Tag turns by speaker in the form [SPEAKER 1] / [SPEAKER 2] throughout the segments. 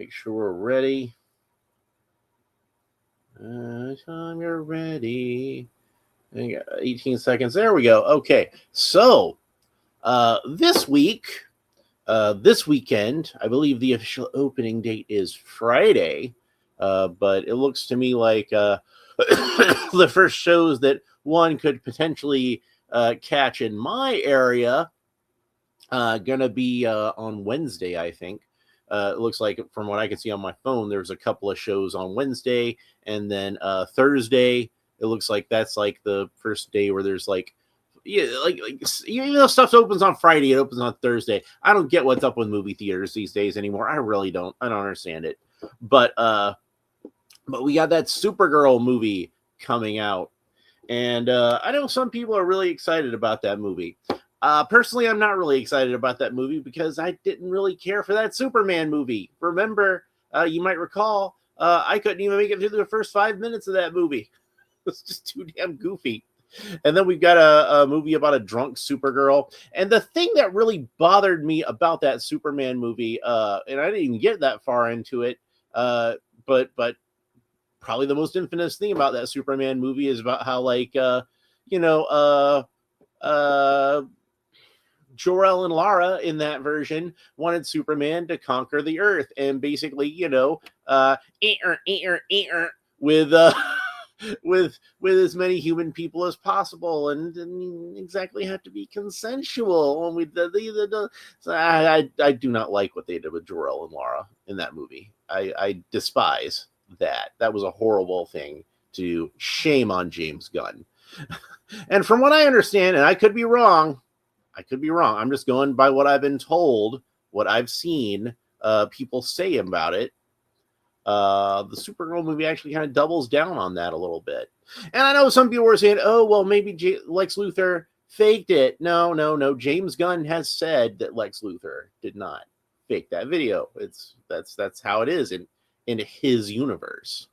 [SPEAKER 1] Make sure we're ready. Time you're ready. 18 seconds. There we go. Okay. So this weekend, I believe the official opening date is Friday. But it looks to me like the first shows that one could potentially catch in my area gonna be on Wednesday, I think. It looks like from what I can see on my phone, there's a couple of shows on Wednesday, and then Thursday. It looks like that's like the first day where there's like, yeah, like even though stuff opens on Friday, it opens on Thursday. I don't get what's up with movie theaters these days anymore. I really don't. I don't understand it. But we got that Supergirl movie coming out, and I know some people are really excited about that movie. Personally, I'm not really excited about that movie because I didn't really care for that Superman movie. Remember, you might recall, I couldn't even make it through the first 5 minutes of that movie. It's just too damn goofy. And then we've got a movie about a drunk Supergirl. And the thing that really bothered me about that Superman movie, and I didn't even get that far into it, but probably the most infamous thing about that Superman movie is about how, like, Jor-El and Lara in that version wanted Superman to conquer the Earth and basically, with with as many human people as possible, and didn't exactly have to be consensual. And so I do not like what they did with Jor-El and Lara in that movie. I despise that. That was a horrible thing to shame on James Gunn. And from what I understand, and I could be wrong. I'm just going by what I've been told, what I've seen people say about it. The Supergirl movie actually kind of doubles down on that a little bit. And I know some people were saying, oh, well, maybe Lex Luthor faked it. No. James Gunn has said that Lex Luthor did not fake that video. That's how it is in his universe.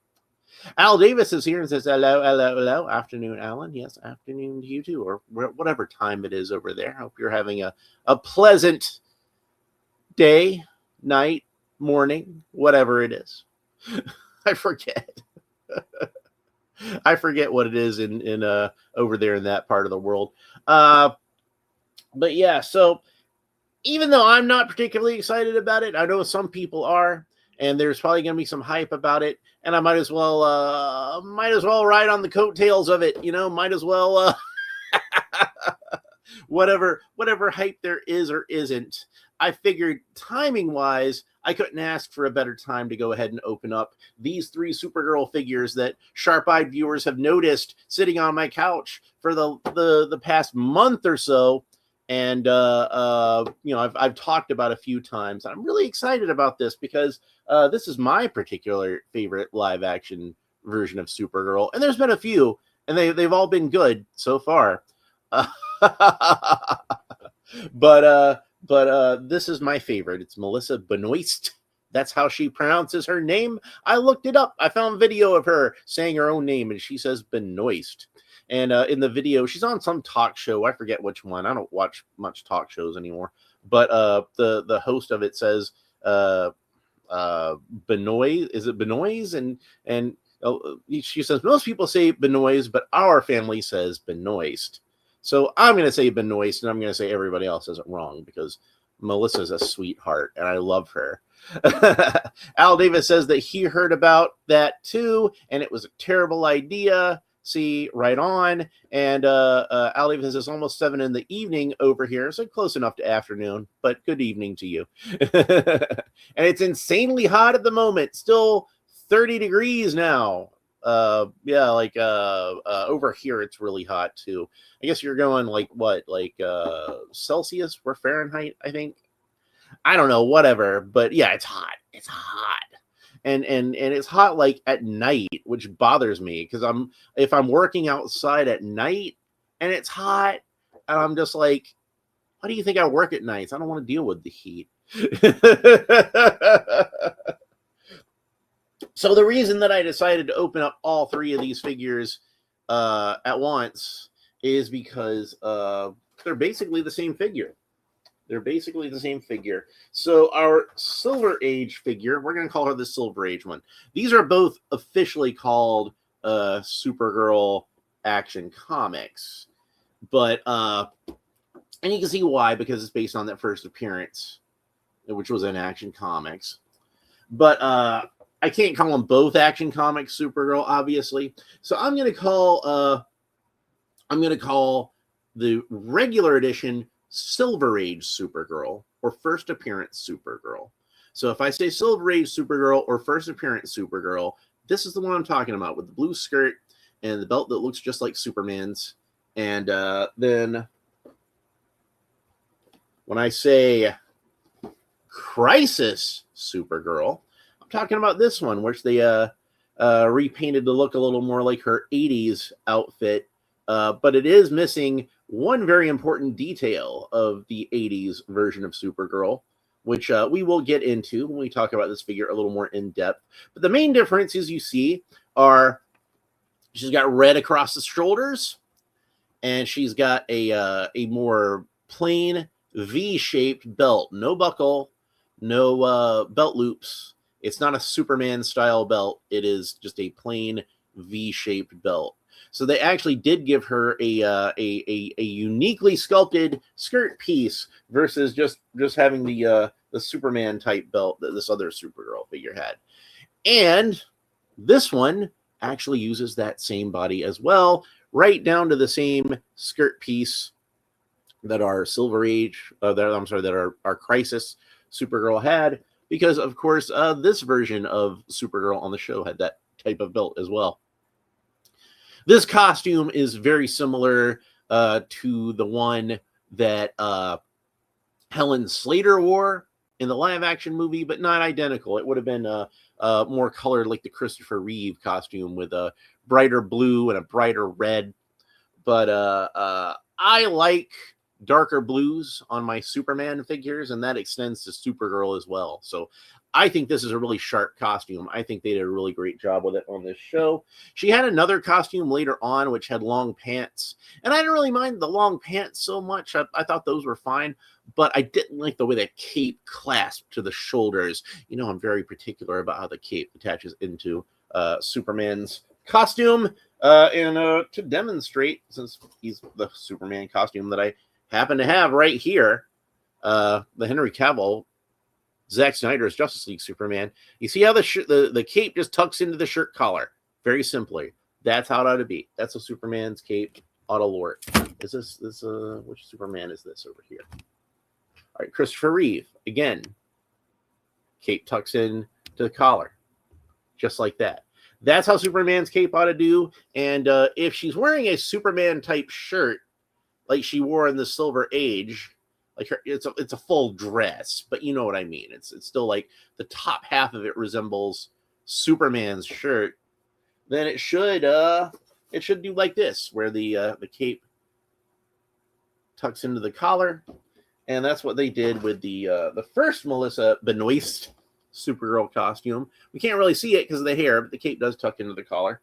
[SPEAKER 1] Al Davis is here and says, hello. Afternoon, Alan. Yes, afternoon to you too, or whatever time it is over there. Hope you're having a pleasant day, night, morning, whatever it is. I forget. I forget what it is in over there in that part of the world. But yeah, so even though I'm not particularly excited about it, I know some people are. And there's probably going to be some hype about it, and I might as well ride on the coattails of it. Might as well whatever hype there is or isn't. I figured timing wise, I couldn't ask for a better time to go ahead and open up these 3 Supergirl figures that sharp-eyed viewers have noticed sitting on my couch for the past month or so. And I've talked about a few times. I'm really excited about this because this is my particular favorite live action version of Supergirl, and there's been a few, and they've all been good so far. But this is my favorite. It's Melissa Benoist. That's how she pronounces her name. I looked it up. I found video of her saying her own name, and she says Benoist. And in the video, she's on some talk show. I forget which one. I don't watch much talk shows anymore. But the host of it says Benoist. Is it Benoist? And she says most people say Benoist, but our family says Benoist. So I'm going to say Benoist, and I'm going to say everybody else has it wrong because Melissa's a sweetheart, and I love her. Al Davis says that he heard about that too, and it was a terrible idea. See, right on. And Al Davis says it's almost 7 in the evening over here, so close enough to afternoon, but good evening to you. And it's insanely hot at the moment, still 30 degrees now. Over here it's really hot too. I guess you're going like what, Celsius or Fahrenheit, I think. I don't know, whatever, but yeah, it's hot. It's hot. And it's hot like at night, which bothers me because if I'm working outside at night and it's hot, and I'm just like, why do you think I work at nights? I don't want to deal with the heat. So the reason that I decided to open up all 3 of these figures at once is because they're basically the same figure. They're basically the same figure. So our Silver Age figure, we're going to call her the Silver Age one. These are both officially called Supergirl Action Comics. But, and you can see why, because it's based on that first appearance, which was in Action Comics. But I can't call them both Action Comics Supergirl, obviously. So I'm going to call the regular edition Silver Age Supergirl or First Appearance Supergirl. So if I say Silver Age Supergirl or First Appearance Supergirl, this is the one I'm talking about with the blue skirt and the belt that looks just like Superman's. And then when I say Crisis Supergirl, I'm talking about this one, which they repainted to look a little more like her 80s outfit. But it is missing one very important detail of the 80s version of Supergirl, which we will get into when we talk about this figure a little more in depth. But the main differences you see are she's got red across the shoulders, and she's got a more plain V-shaped belt. No buckle, no belt loops. It's not a Superman-style belt. It is just a plain V-shaped belt. So they actually did give her a uniquely sculpted skirt piece versus just having the Superman type belt that this other Supergirl figure had. And this one actually uses that same body as well, right down to the same skirt piece that our Silver Age, that our Crisis Supergirl had, because of course this version of Supergirl on the show had that type of belt as well. This costume is very similar to the one that Helen Slater wore in the live-action movie, but not identical. It would have been more colored like the Christopher Reeve costume with a brighter blue and a brighter red. But I like darker blues on my Superman figures, and that extends to Supergirl as well. So I think this is a really sharp costume. I think they did a really great job with it on this show. She had another costume later on which had long pants, and I didn't really mind the long pants so much. I thought those were fine, but I didn't like the way that cape clasped to the shoulders. You know, I'm very particular about how the cape attaches into Superman's costume, and to demonstrate, since he's the Superman costume that I happen to have right here, the Henry Cavill, Zack Snyder's Justice League Superman. You see how the cape just tucks into the shirt collar? Very simply. That's how it ought to be. That's a Superman's cape ought to lord. Is this which Superman is this over here? All right, Christopher Reeve. Again, cape tucks in to the collar. Just like that. That's how Superman's cape ought to do. And if she's wearing a Superman type shirt like she wore in the Silver Age, like it's a full dress, but you know what I mean. It's still like the top half of it resembles Superman's shirt. Then it should do like this, where the cape tucks into the collar, and that's what they did with the first Melissa Benoist Supergirl costume. We can't really see it because of the hair, but the cape does tuck into the collar.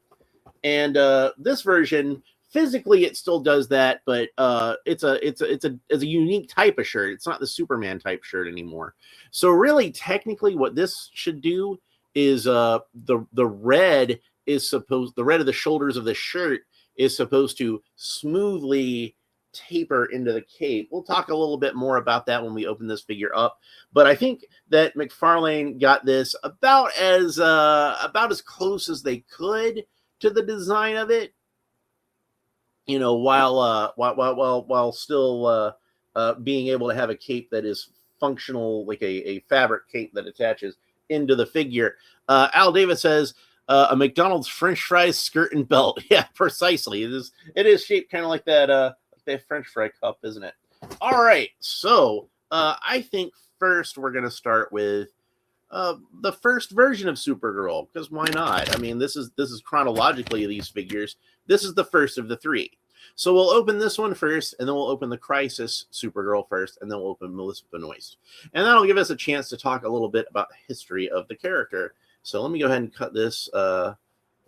[SPEAKER 1] And this version, physically, it still does that, but it's a unique type of shirt. It's not the Superman type shirt anymore. So really, technically, what this should do is the red of the shoulders of the shirt is supposed to smoothly taper into the cape. We'll talk a little bit more about that when we open this figure up. But I think that Mcfarlane got this about as close as they could to the design of it. You know, while still being able to have a cape that is functional, like a fabric cape that attaches into the figure. Al Davis says a McDonald's French fries skirt and belt. Yeah, precisely. It is shaped kind of like that French fry cup, isn't it? All right, so I think first we're gonna start with the first version of Supergirl, because why not? I mean, this is chronologically these figures. This is the first of the three. So we'll open this one first, and then we'll open the Crisis Supergirl first, and then we'll open Melissa Benoist. And that'll give us a chance to talk a little bit about the history of the character. So let me go ahead and cut this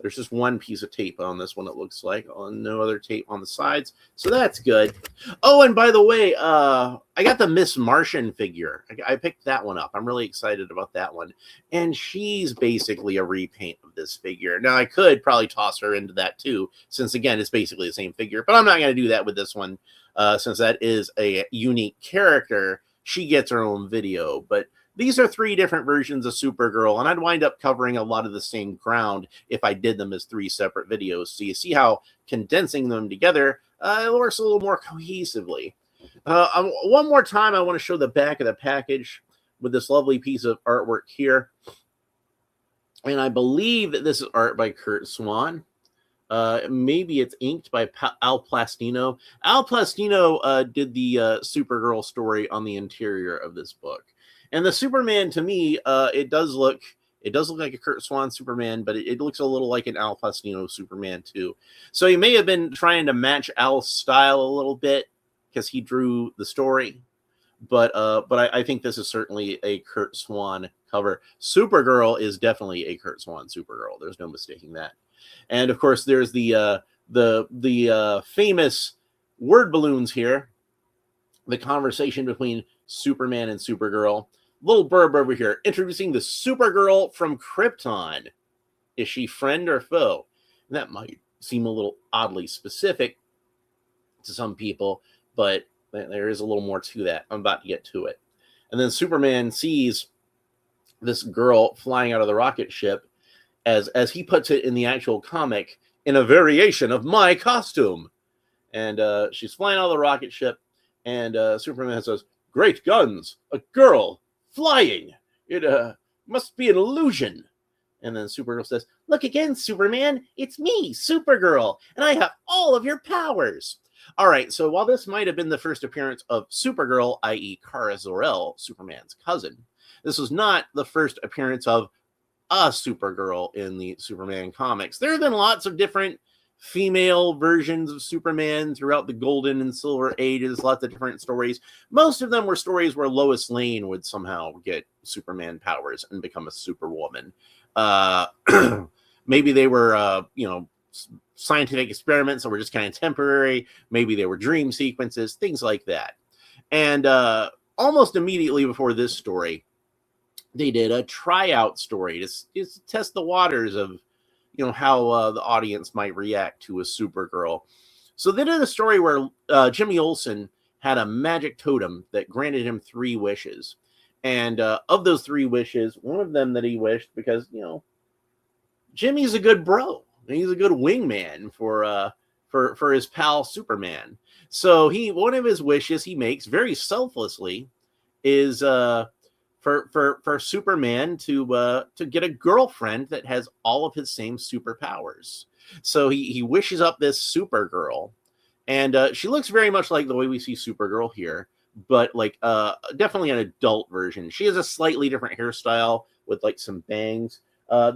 [SPEAKER 1] There's just one piece of tape on this one, it looks like. No other tape on the sides. So that's good. Oh, and by the way, I got the Miss Martian figure. I picked that one up. I'm really excited about that one. And she's basically a repaint of this figure. Now, I could probably toss her into that too, since, again, it's basically the same figure. But I'm not going to do that with this one, since that is a unique character. She gets her own video. But these are 3 different versions of Supergirl, and I'd wind up covering a lot of the same ground if I did them as 3 separate videos. So you see how condensing them together, it works a little more cohesively. One more time, I want to show the back of the package with this lovely piece of artwork here. And I believe that this is art by Curt Swan. Maybe it's inked by Al Plastino. Al Plastino did the Supergirl story on the interior of this book. And the Superman, to me, it does look like a Curt Swan Superman, but it looks a little like an Al Plastino Superman too. So he may have been trying to match Al's style a little bit because he drew the story, but I think this is certainly a Curt Swan cover. Supergirl is definitely a Curt Swan Supergirl. There's no mistaking that. And of course, there's the famous word balloons here. The conversation between Superman and Supergirl. Little blurb over here. Introducing the Supergirl from Krypton. Is she friend or foe? And that might seem a little oddly specific to some people, but there is a little more to that. I'm about to get to it. And then Superman sees this girl flying out of the rocket ship, as he puts it in the actual comic, in a variation of my costume. And she's flying out of the rocket ship, and Superman says, "Great guns, a girl flying. It must be an illusion." And then Supergirl says, "Look again, Superman. It's me, Supergirl, and I have all of your powers." All right, so while this might have been the first appearance of Supergirl, i.e. Kara Zor-El, Superman's cousin, this was not the first appearance of a Supergirl in the Superman comics. There have been lots of different female versions of Superman throughout the Golden and Silver Ages, lots of different stories. Most of them were stories where Lois Lane would somehow get Superman powers and become a superwoman. Maybe they were, scientific experiments that were just kind of temporary. Maybe they were dream sequences, things like that. And almost immediately before this story, they did a tryout story to test the waters of, how the audience might react to a Supergirl. So they did a story where Jimmy Olsen had a magic totem that granted him 3 wishes. And of those 3 wishes, one of them that he wished, because, Jimmy's a good bro. He's a good wingman for his pal Superman. So one of his wishes he makes very selflessly is for Superman to get a girlfriend that has all of his same superpowers. So he wishes up this Supergirl, and she looks very much like the way we see Supergirl here, but like definitely an adult version. She has a slightly different hairstyle with like some bangs.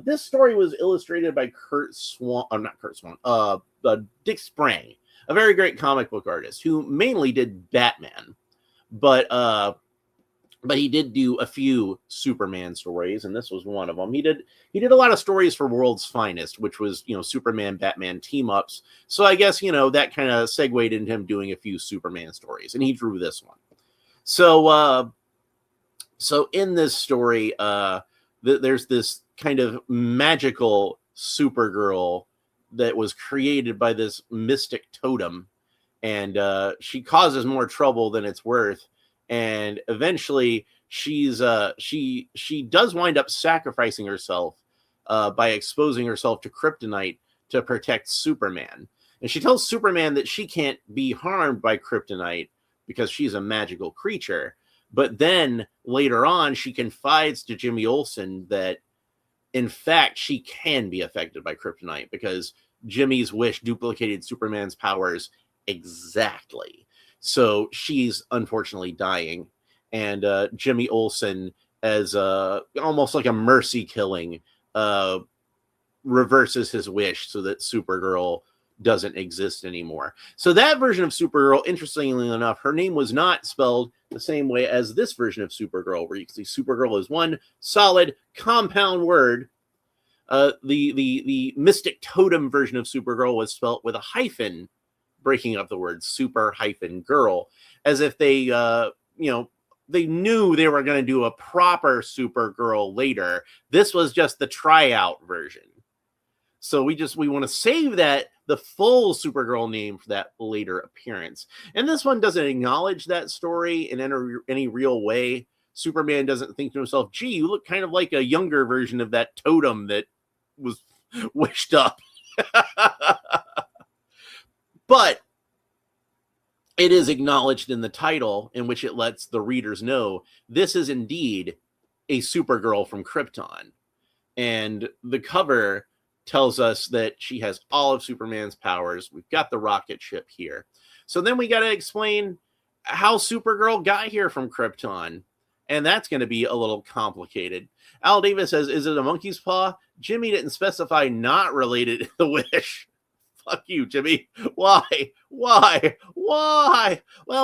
[SPEAKER 1] This story was illustrated by Dick Sprang, a very great comic book artist who mainly did Batman, but he did do a few Superman stories, and this was one of them. He did a lot of stories for World's Finest, which was, Superman, Batman team-ups. So I guess, that kind of segued into him doing a few Superman stories, and he drew this one. So in this story, there's this kind of magical Supergirl that was created by this mystic totem, and she causes more trouble than it's worth. And eventually, she does wind up sacrificing herself by exposing herself to kryptonite to protect Superman. And she tells Superman that she can't be harmed by kryptonite because she's a magical creature. But then later on, she confides to Jimmy Olsen that, in fact, she can be affected by kryptonite because Jimmy's wish duplicated Superman's powers exactly. So she's unfortunately dying, and Jimmy Olsen, as almost like a mercy killing, reverses his wish so that Supergirl doesn't exist anymore. So that version of Supergirl, interestingly enough, her name was not spelled the same way as this version of Supergirl, where you can see Supergirl is one solid compound word. The Mystic Totem version of Supergirl was spelt with a hyphen, breaking up the word super hyphen girl, as if they they knew they were going to do a proper Supergirl later. This was just the tryout version. So we want to save that, the full Supergirl name, for that later appearance. And this one doesn't acknowledge that story in any real way. Superman doesn't think to himself, gee, you look kind of like a younger version of that totem that was wished up. But it is acknowledged in the title, in which it lets the readers know this is indeed a Supergirl from Krypton. And the cover tells us that she has all of Superman's powers. We've got the rocket ship here. So then we got to explain how Supergirl got here from Krypton. And that's going to be a little complicated. Al Davis says, is it a monkey's paw? Jimmy didn't specify not related to the wish. Fuck you, Jimmy. Why? Well,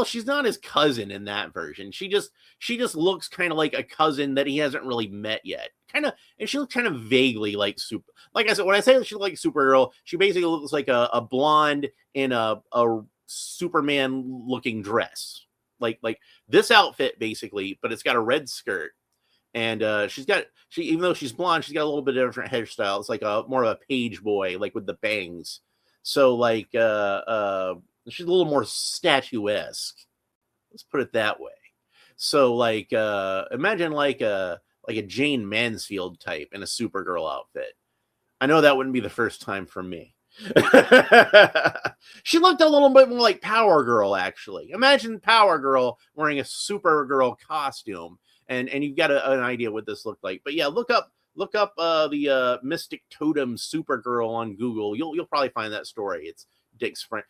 [SPEAKER 1] she's not his cousin in that version. She just looks kind of like a cousin that he hasn't really met yet. And she looks kind of vaguely like like I said, when I say she looks like Supergirl, she basically looks like a blonde in a Superman looking dress. Like this outfit basically, but it's got a red skirt. And even though she's blonde, she's got a little bit of a different hairstyle. It's like more of a page boy, like with the bangs. So like she's a little more statuesque. Let's put it that way. So like imagine like a Jane Mansfield type in a Supergirl outfit. I know that wouldn't be the first time for me. She looked a little bit more like Power Girl, actually. Imagine Power Girl wearing a Supergirl costume, and you've got an idea what this looked like. But yeah, look up the Mystic Totem Supergirl on Google. You'll probably find that story. It's Dick's friend.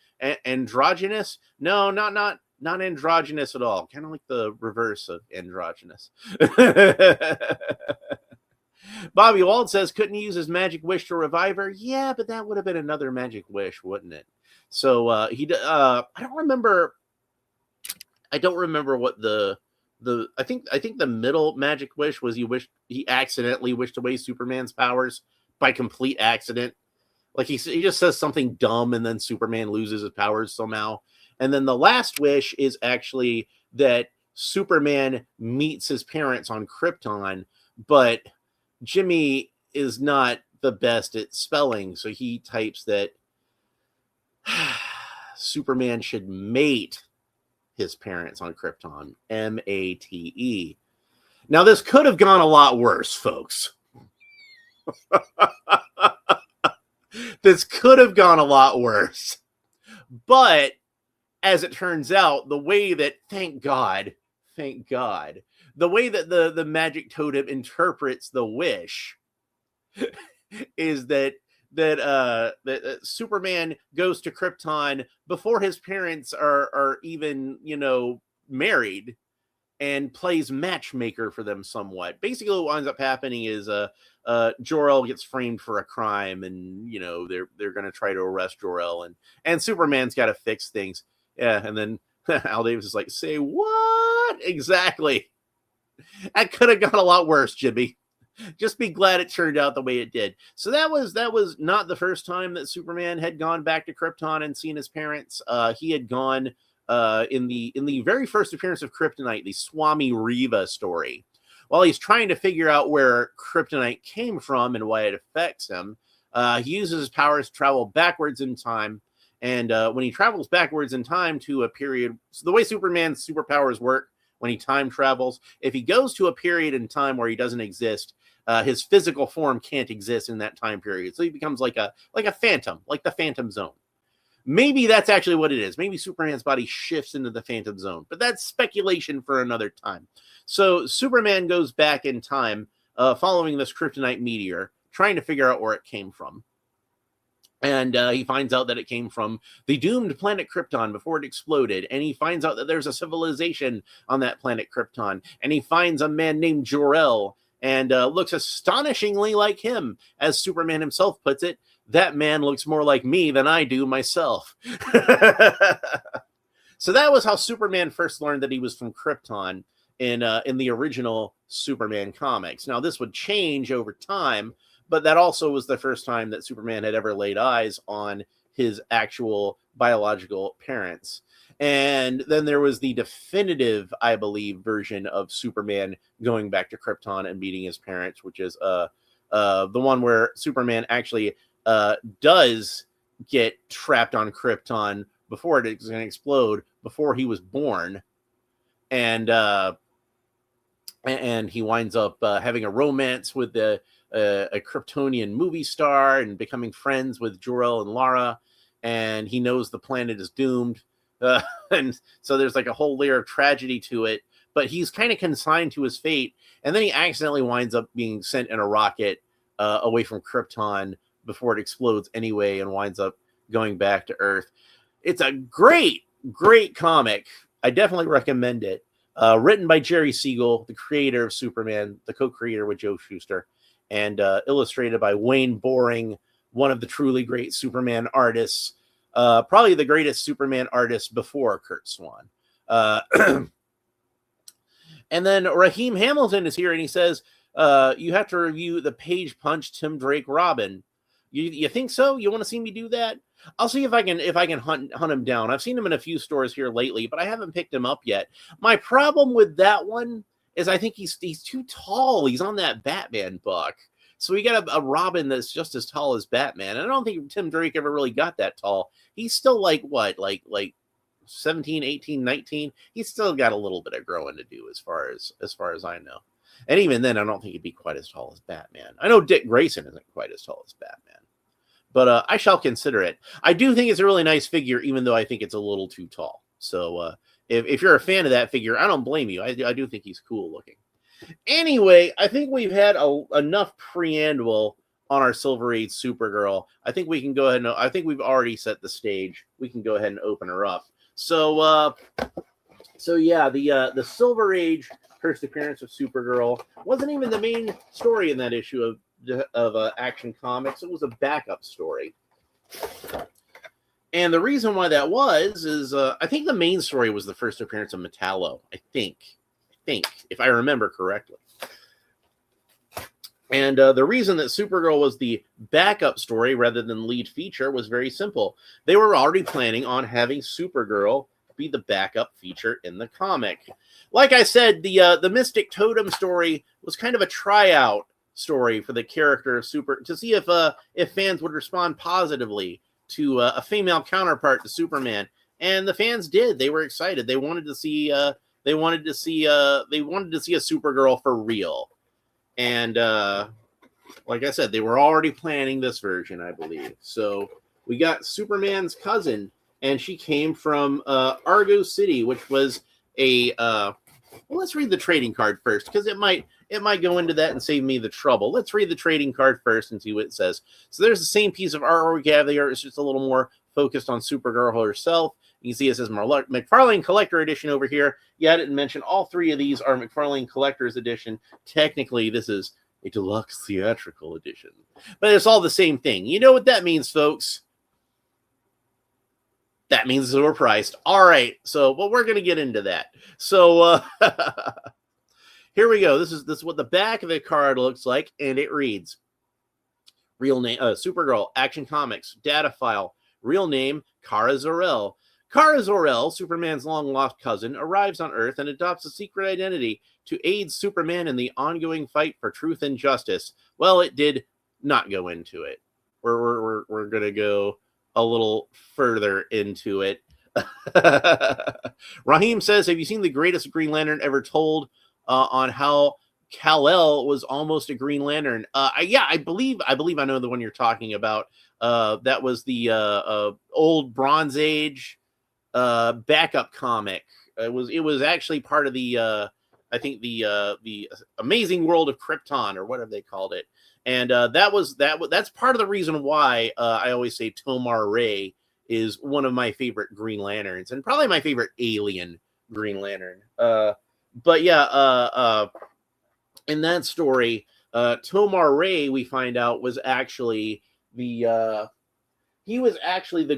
[SPEAKER 1] Androgynous? No, not androgynous at all. Kind of like the reverse of androgynous. Bobby Wald says, couldn't he use his magic wish to revive her? Yeah, but that would have been another magic wish, wouldn't it? So I don't remember what the I think the middle magic wish was he accidentally wished away Superman's powers by complete accident. Like he just says something dumb and then Superman loses his powers somehow. And then the last wish is actually that Superman meets his parents on Krypton, but Jimmy is not the best at spelling, so he types that Superman should mate his parents on Krypton, M-A-T-E. Now, this could have gone a lot worse, folks. This could have gone a lot worse. But, as it turns out, the way that, thank God, the way that the magic totem interprets the wish is that Superman goes to Krypton before his parents are even, married, and plays matchmaker for them somewhat. Basically, what ends up happening is Jor-El gets framed for a crime, and they're going to try to arrest Jor-El, and Superman's got to fix things. Yeah, and then Al Davis is like, say what? Exactly. That could have gone a lot worse, Jimmy. Just be glad it turned out the way it did. So that was not the first time that Superman had gone back to Krypton and seen his parents. He had gone in the very first appearance of Kryptonite, the Swami Riva story. While he's trying to figure out where Kryptonite came from and why it affects him, he uses his powers to travel backwards in time. And when he travels backwards in time to a period, so the way Superman's superpowers work, when he time travels, if he goes to a period in time where he doesn't exist, his physical form can't exist in that time period. So he becomes like a phantom, like the Phantom Zone. Maybe that's actually what it is. Maybe Superman's body shifts into the Phantom Zone, but that's speculation for another time. So Superman goes back in time, following this kryptonite meteor, trying to figure out where it came from. And he finds out that it came from the doomed planet Krypton before it exploded. And he finds out that there's a civilization on that planet Krypton. And he finds a man named Jor-El, and looks astonishingly like him. As Superman himself puts it, that man looks more like me than I do myself. So that was how Superman first learned that he was from Krypton in the original Superman comics. Now, this would change over time, but that also was the first time that Superman had ever laid eyes on his actual biological parents. And then there was the definitive, I believe, version of Superman going back to Krypton and meeting his parents, which is the one where Superman actually does get trapped on Krypton before it's going to explode, before he was born, and he winds up having a romance with a Kryptonian movie star and becoming friends with Jor-El and Lara, and he knows the planet is doomed. And so there's like a whole layer of tragedy to it, but he's kind of consigned to his fate, and then he accidentally winds up being sent in a rocket away from Krypton before it explodes anyway, and winds up going back to Earth. It's a great comic. I definitely recommend it. Written by Jerry Siegel, the creator of Superman, the co-creator with Joe Shuster, and illustrated by Wayne Boring, one of the truly great Superman artists. Probably the greatest Superman artist before Kurt Swan. And then Raheem Hamilton is here, and he says, you have to review the Page Punch Tim Drake Robin. You think so? You want to see me do that? I'll see if I can hunt him down. I've seen him in a few stores here lately, but I haven't picked him up yet. My problem with that one is I think he's too tall. He's on that Batman buck. So we got a Robin that's just as tall as Batman. And I don't think Tim Drake ever really got that tall. He's still like 17, 18, 19. He's still got a little bit of growing to do as far as I know. And even then, I don't think he'd be quite as tall as Batman. I know Dick Grayson isn't quite as tall as Batman. But I shall consider it. I do think it's a really nice figure, even though I think it's a little too tall. So if you're a fan of that figure, I don't blame you. I do think he's cool looking. Anyway, I think we've had enough preamble on our Silver Age Supergirl. I think we can go ahead and I think we've already set the stage. We can go ahead and open her up. So yeah, the Silver Age first appearance of Supergirl wasn't even the main story in that issue of Action Comics. It was a backup story. And the reason why that is I think the main story was the first appearance of Metallo. I think, if I remember correctly. And the reason that Supergirl was the backup story rather than lead feature was very simple. They were already planning on having Supergirl be the backup feature in the comic. Like I said, the Mystic Totem story was kind of a tryout story for the character of to see if fans would respond positively to a female counterpart to Superman, and the fans did. They were excited. They wanted to see a Supergirl for real. And like I said, they were already planning this version, I believe. So we got Superman's cousin, and she came from Argo City, which was well, let's read the trading card first, because it might go into that and save me the trouble. Let's read the trading card first and see what it says. So there's the same piece of artwork we have there. It's just a little more focused on Supergirl herself. You can see it says McFarlane Collector Edition over here. Yeah, I didn't mention all three of these are McFarlane Collector's Edition. Technically, this is a deluxe theatrical edition. But it's all the same thing. You know what that means, folks? That means it's overpriced. All right, so well, we're going to get into that. So here we go. This is what the back of the card looks like, and it reads: real name, Supergirl, Action Comics, data file, real name, Kara Zor-El. Kara Zor-El, Superman's long-lost cousin, arrives on Earth and adopts a secret identity to aid Superman in the ongoing fight for truth and justice. Well, it did not go into it. We're going to go a little further into it. Raheem says, have you seen the greatest Green Lantern ever told on how Kal-El was almost a Green Lantern? Yeah, I believe I know the one you're talking about. That was the old Bronze Age backup comic. It was actually part of the I think the Amazing World of Krypton, or whatever they called it. And that's part of the reason why I always say Tomar Ray is one of my favorite Green Lanterns, and probably my favorite alien Green Lantern. But yeah, in that story, Tomar Ray, we find out, was actually the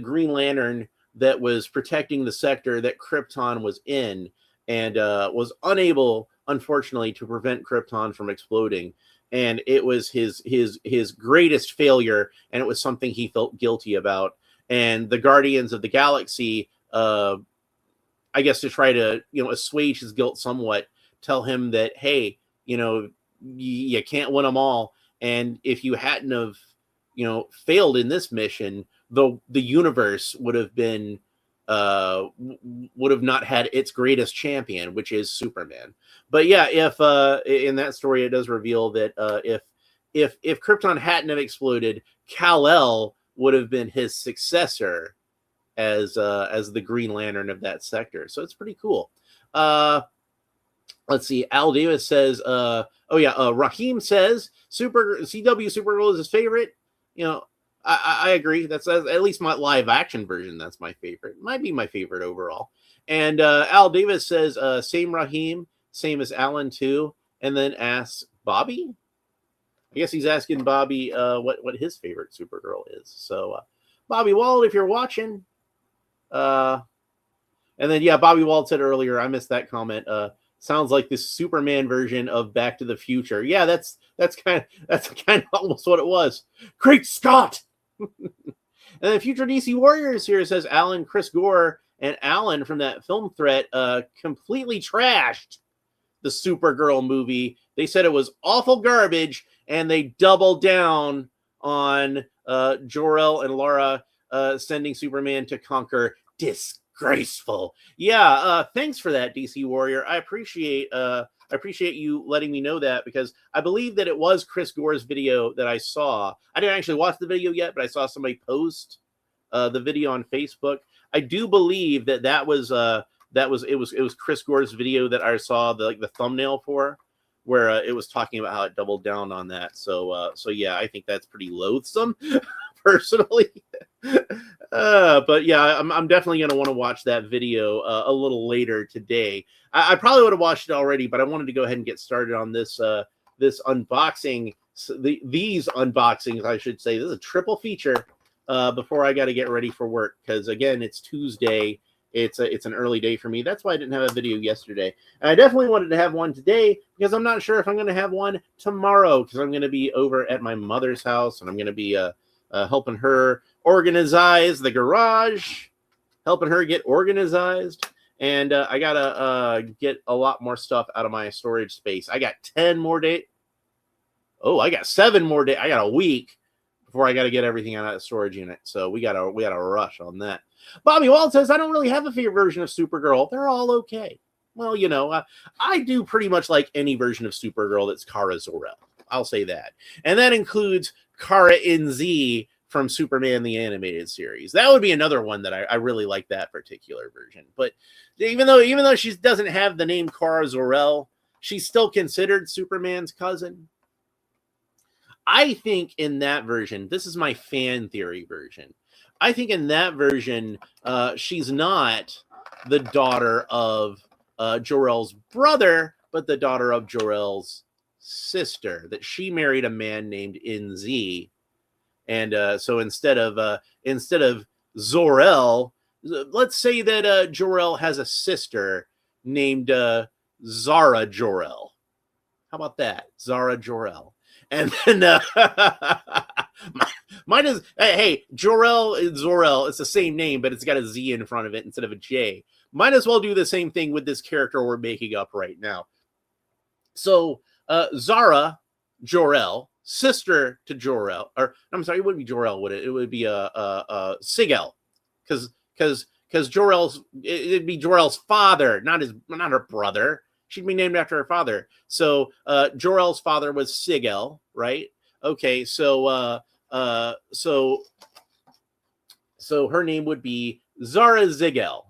[SPEAKER 1] Green Lantern that was protecting the sector that Krypton was in, and was unable, unfortunately, to prevent Krypton from exploding. and it was his greatest failure, and it was something he felt guilty about. And the Guardians of the Galaxy, I guess, to try to assuage his guilt somewhat, tell him that, hey, you can't win them all, and if you hadn't have failed in this mission, the universe would have been would have not had its greatest champion, which is Superman. But yeah, if in that story it does reveal that if Krypton hadn't have exploded, Kal-El would have been his successor as the Green Lantern of that sector. So it's pretty cool. Let's see. Al Davis says, Raheem says CW Supergirl is his favorite. I agree. That's at least my live action version. That's my favorite. Might be my favorite overall. And Al Davis says, same Raheem, same as Alan too. And then asks Bobby. I guess he's asking Bobby what his favorite Supergirl is. So Bobby Wald, if you're watching. And then Bobby Wald said earlier, I missed that comment. Sounds like this Superman version of Back to the Future. Yeah, that's kind of almost what it was. Great Scott! And then Future DC Warriors here says Alan, Chris Gore, and Alan from that film threat completely trashed the Supergirl movie. They said it was awful garbage, and they doubled down on Jor-El and Lara sending Superman to conquer disgraceful. Yeah, thanks for that, DC Warrior. I appreciate you letting me know that, because I believe that it was Chris Gore's video that I saw. I didn't actually watch the video yet, but I saw somebody post the video on Facebook. I do believe that was Chris Gore's video that I saw the thumbnail for, where it was talking about how it doubled down on that. So yeah, I think that's pretty loathsome, personally. But yeah, I'm definitely going to want to watch that video a little later today. I probably would have watched it already, but I wanted to go ahead and get started on this this unboxing. These unboxings, I should say. This is a triple feature before I got to get ready for work, because again, it's Tuesday. It's an early day for me. That's why I didn't have a video yesterday. And I definitely wanted to have one today, because I'm not sure if I'm going to have one tomorrow, because I'm going to be over at my mother's house, and I'm going to be helping her organize the garage, helping her get organized. And I got to get a lot more stuff out of my storage space. I got 10 more days. Oh, I got 7 more days. I got a week before I got to get everything out of the storage unit. So we got to rush on that. Bobby Wald says, I don't really have a favorite version of Supergirl. They're all okay. Well, I do pretty much like any version of Supergirl that's Kara Zor-El. I'll say that. And that includes Kara NZ from Superman the Animated Series. That would be another one that I really like, that particular version. But even though she doesn't have the name Kara Zor-El, she's still considered Superman's cousin. I think in that version, this is my fan theory version, I think in that version, she's not the daughter of Jor-El's brother, but the daughter of Jor-El's sister, that she married a man named NZ. And so instead of Zor-El, let's say that Jor-El has a sister named Zara Jor-El. How about that? Zara Jor-El. And then mine is, hey, Jor-El and Zor-El, it's the same name, but it's got a Z in front of it instead of a J. Might as well do the same thing with this character we're making up right now. So Zara Jor-El, sister to Jor-El, or I'm sorry, it wouldn't be Jor-El, would it? It would be Sigel, because it'd be Jor-El's father, not her brother. She'd be named after her father. So Jor-El's father was Sigel, right? Okay, so her name would be Zara Zigel.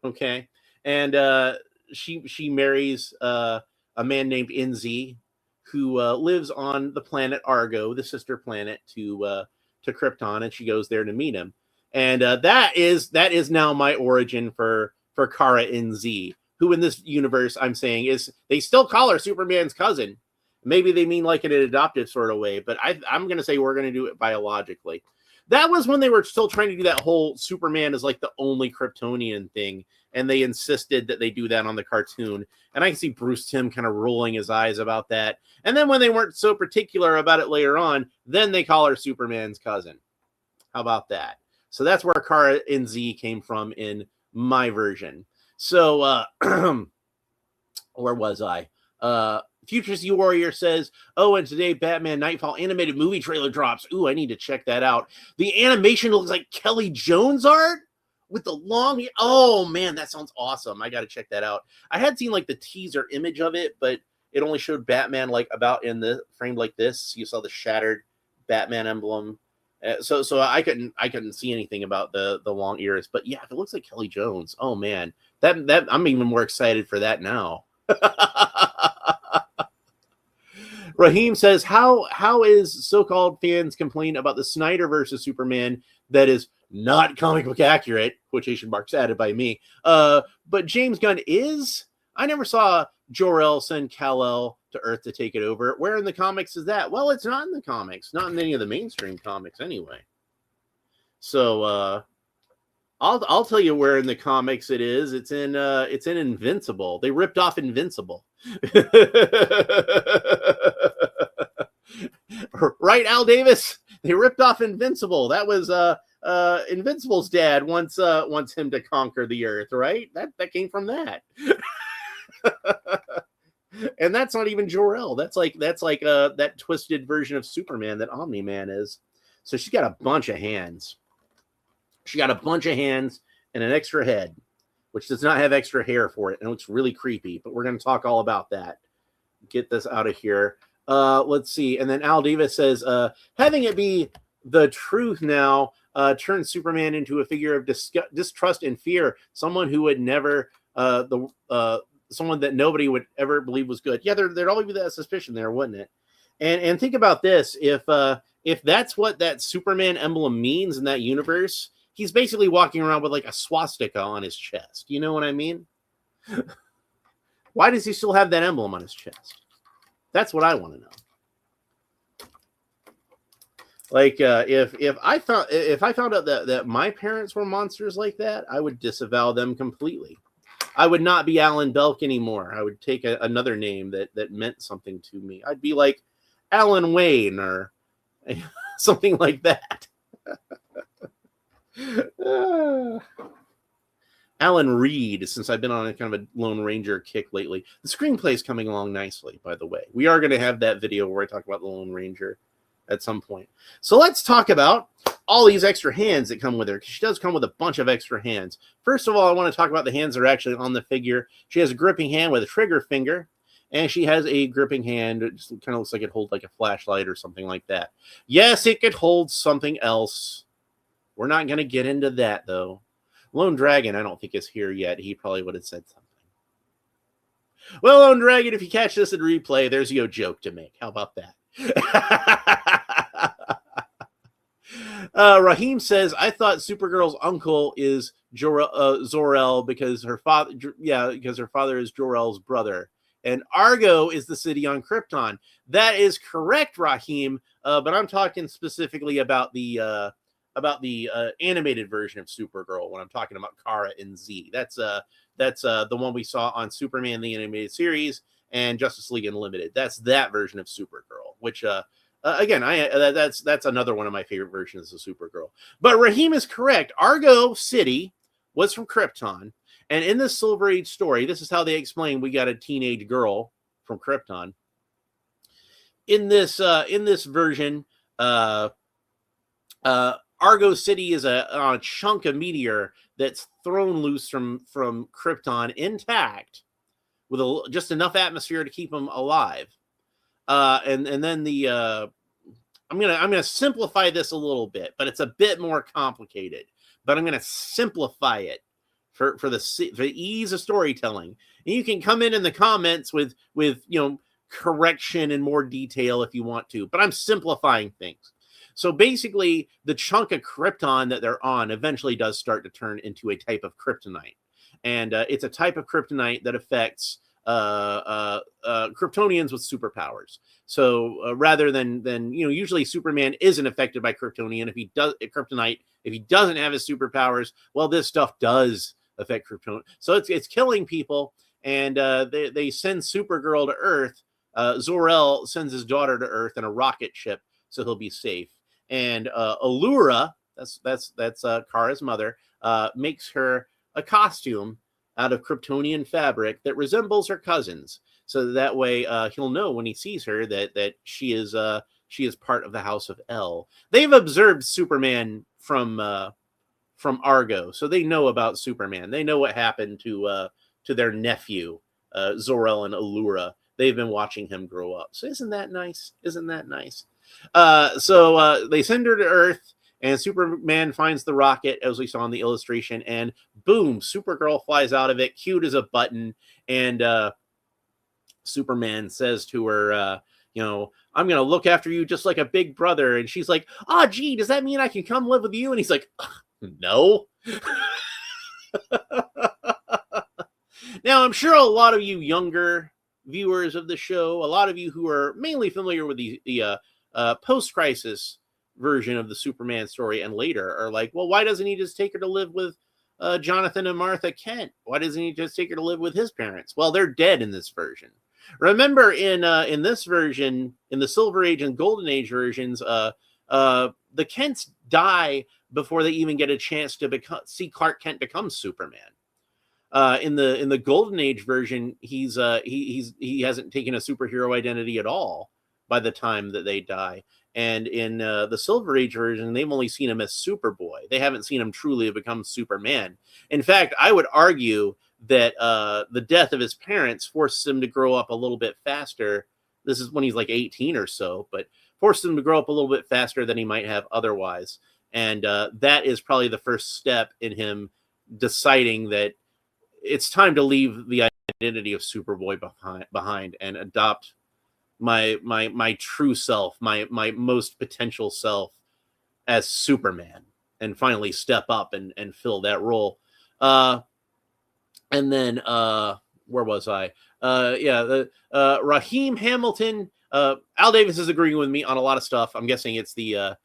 [SPEAKER 1] Okay, and she marries a man named NZ, who lives on the planet Argo, the sister planet to Krypton, and she goes there to meet him. And that is now my origin for Kara NZ, who in this universe I'm saying is, they still call her Superman's cousin, Maybe they mean like in an adoptive sort of way, but I'm going to say we're going to do it biologically. That was when they were still trying to do that whole Superman is like the only Kryptonian thing, and they insisted that they do that on the cartoon. And I can see Bruce Timm kind of rolling his eyes about that. And then when they weren't so particular about it later on, then they call her Superman's cousin. How about that? So that's where Kara in Z came from in my version. So where was I? Future Z Warrior says, oh, and today Batman Nightfall animated movie trailer drops. Ooh, I need to check that out. The animation looks like Kelly Jones art with the long... Oh, man, that sounds awesome. I got to check that out. I had seen like the teaser image of it, but it only showed Batman like about in the frame like this. You saw the shattered Batman emblem. So I couldn't see anything about the long ears. But yeah, if it looks like Kelly Jones, oh, man, that I'm even more excited for that now. Raheem says, how is so-called fans complain about the Snyderverse of Superman that is not comic book accurate, quotation marks added by me, but James Gunn is? I never saw Jor-El send Kal-El to Earth to take it over. Where in the comics is that? Well, it's not in the comics, not in any of the mainstream comics anyway. So I'll tell you where in the comics it is. It's in Invincible. They ripped off Invincible. Right, Al Davis? They ripped off Invincible. That was Invincible's dad wants him to conquer the Earth, right? That came from that. And that's not even Jor-El. That's like that twisted version of Superman that Omni-Man is. So she's got a bunch of hands. She got a bunch of hands and an extra head, which does not have extra hair for it. And it looks really creepy, but we're going to talk all about that. Get this out of here. Let's see. And then Al Davis says, having it be the truth now turns Superman into a figure of distrust and fear. Someone who would never, someone that nobody would ever believe was good. Yeah, there'd always be that suspicion there, wouldn't it? And think about this. If that's what that Superman emblem means in that universe, he's basically walking around with like a swastika on his chest. You know what I mean? Why does he still have that emblem on his chest? That's what I want to know. Like, if I found out that my parents were monsters like that, I would disavow them completely. I would not be Alan Belk anymore. I would take another name that meant something to me. I'd be like Alan Wayne or something like that. Alan Reed, since I've been on a kind of a Lone Ranger kick lately. The screenplay is coming along nicely, by the way. We are going to have that video where I talk about the Lone Ranger at some point. So let's talk about all these extra hands that come with her, because she does come with a bunch of extra hands. First of all, I want to talk about the hands that are actually on the figure. She has a gripping hand with a trigger finger, and she has a gripping hand. It just kind of looks like it holds like a flashlight or something like that. Yes, it could hold something else. We're not going to get into that, though. Lone Dragon, I don't think is here yet. He probably would have said something. Well, Lone Dragon, if you catch this in replay, there's your joke to make. How about that? Raheem says, I thought Supergirl's uncle is Zor-El because her father, because her father is Jor-El's brother. And Argo is the city on Krypton. That is correct, Raheem. But I'm talking specifically about the animated version of Supergirl when I'm talking about Kara in Z. That's the one we saw on Superman the Animated Series and Justice League Unlimited. That's that version of Supergirl, which again, that's another one of my favorite versions of Supergirl. But Raheem is correct. Argo City was from Krypton, and in this Silver Age story, this is how they explain we got a teenage girl from Krypton. In this version, Argo City is a chunk of meteor that's thrown loose from Krypton intact with just enough atmosphere to keep them alive. And then I'm gonna simplify this a little bit, but it's a bit more complicated. But I'm gonna simplify it for the ease of storytelling. And you can come in the comments with correction and more detail if you want to. But I'm simplifying things. So basically, the chunk of Krypton that they're on eventually does start to turn into a type of kryptonite. And it's a type of kryptonite that affects Kryptonians with superpowers. So rather than usually Superman isn't affected by Kryptonian if he does kryptonite if he doesn't have his superpowers. Well, this stuff does affect Krypton, so it's killing people. And they send Supergirl to Earth. Zor-El sends his daughter to Earth in a rocket ship, so he'll be safe. And Allura, that's Kara's mother, makes her a costume out of Kryptonian fabric that resembles her cousin's, so that way he'll know when he sees her that she is part of the House of El. They've observed Superman from Argo, so they know about Superman. They know what happened to their nephew, Zor-El and Allura. They've been watching him grow up. So isn't that nice? Isn't that nice? So they send her to Earth, and Superman finds the rocket, as we saw in the illustration, and boom, Supergirl flies out of it, cute as a button, and Superman says to her, I'm going to look after you just like a big brother. And she's like, oh, gee, does that mean I can come live with you? And he's like, no. Now, I'm sure a lot of you younger viewers of the show, a lot of you who are mainly familiar with the post-crisis version of the Superman story and later are like, well, why doesn't he just take her to live with Jonathan and Martha Kent? Why doesn't he just take her to live with his parents? Well, they're dead in this version. Remember, in this version, in the Silver Age and Golden Age versions, the Kents die before they even get a chance to see Clark Kent become Superman. In the Golden Age version, he hasn't taken a superhero identity at all by the time that they die. And in the Silver Age version, they've only seen him as Superboy. They haven't seen him truly become Superman. In fact, I would argue that the death of his parents forces him to grow up a little bit faster. This is when he's like 18 or so, but forces him to grow up a little bit faster than he might have otherwise. And that is probably the first step in him deciding that it's time to leave the identity of Superboy behind and adopt my true self, my most potential self as Superman, and finally step up and fill that role. And then where was I? Raheem Hamilton. Al Davis is agreeing with me on a lot of stuff. I'm guessing it's the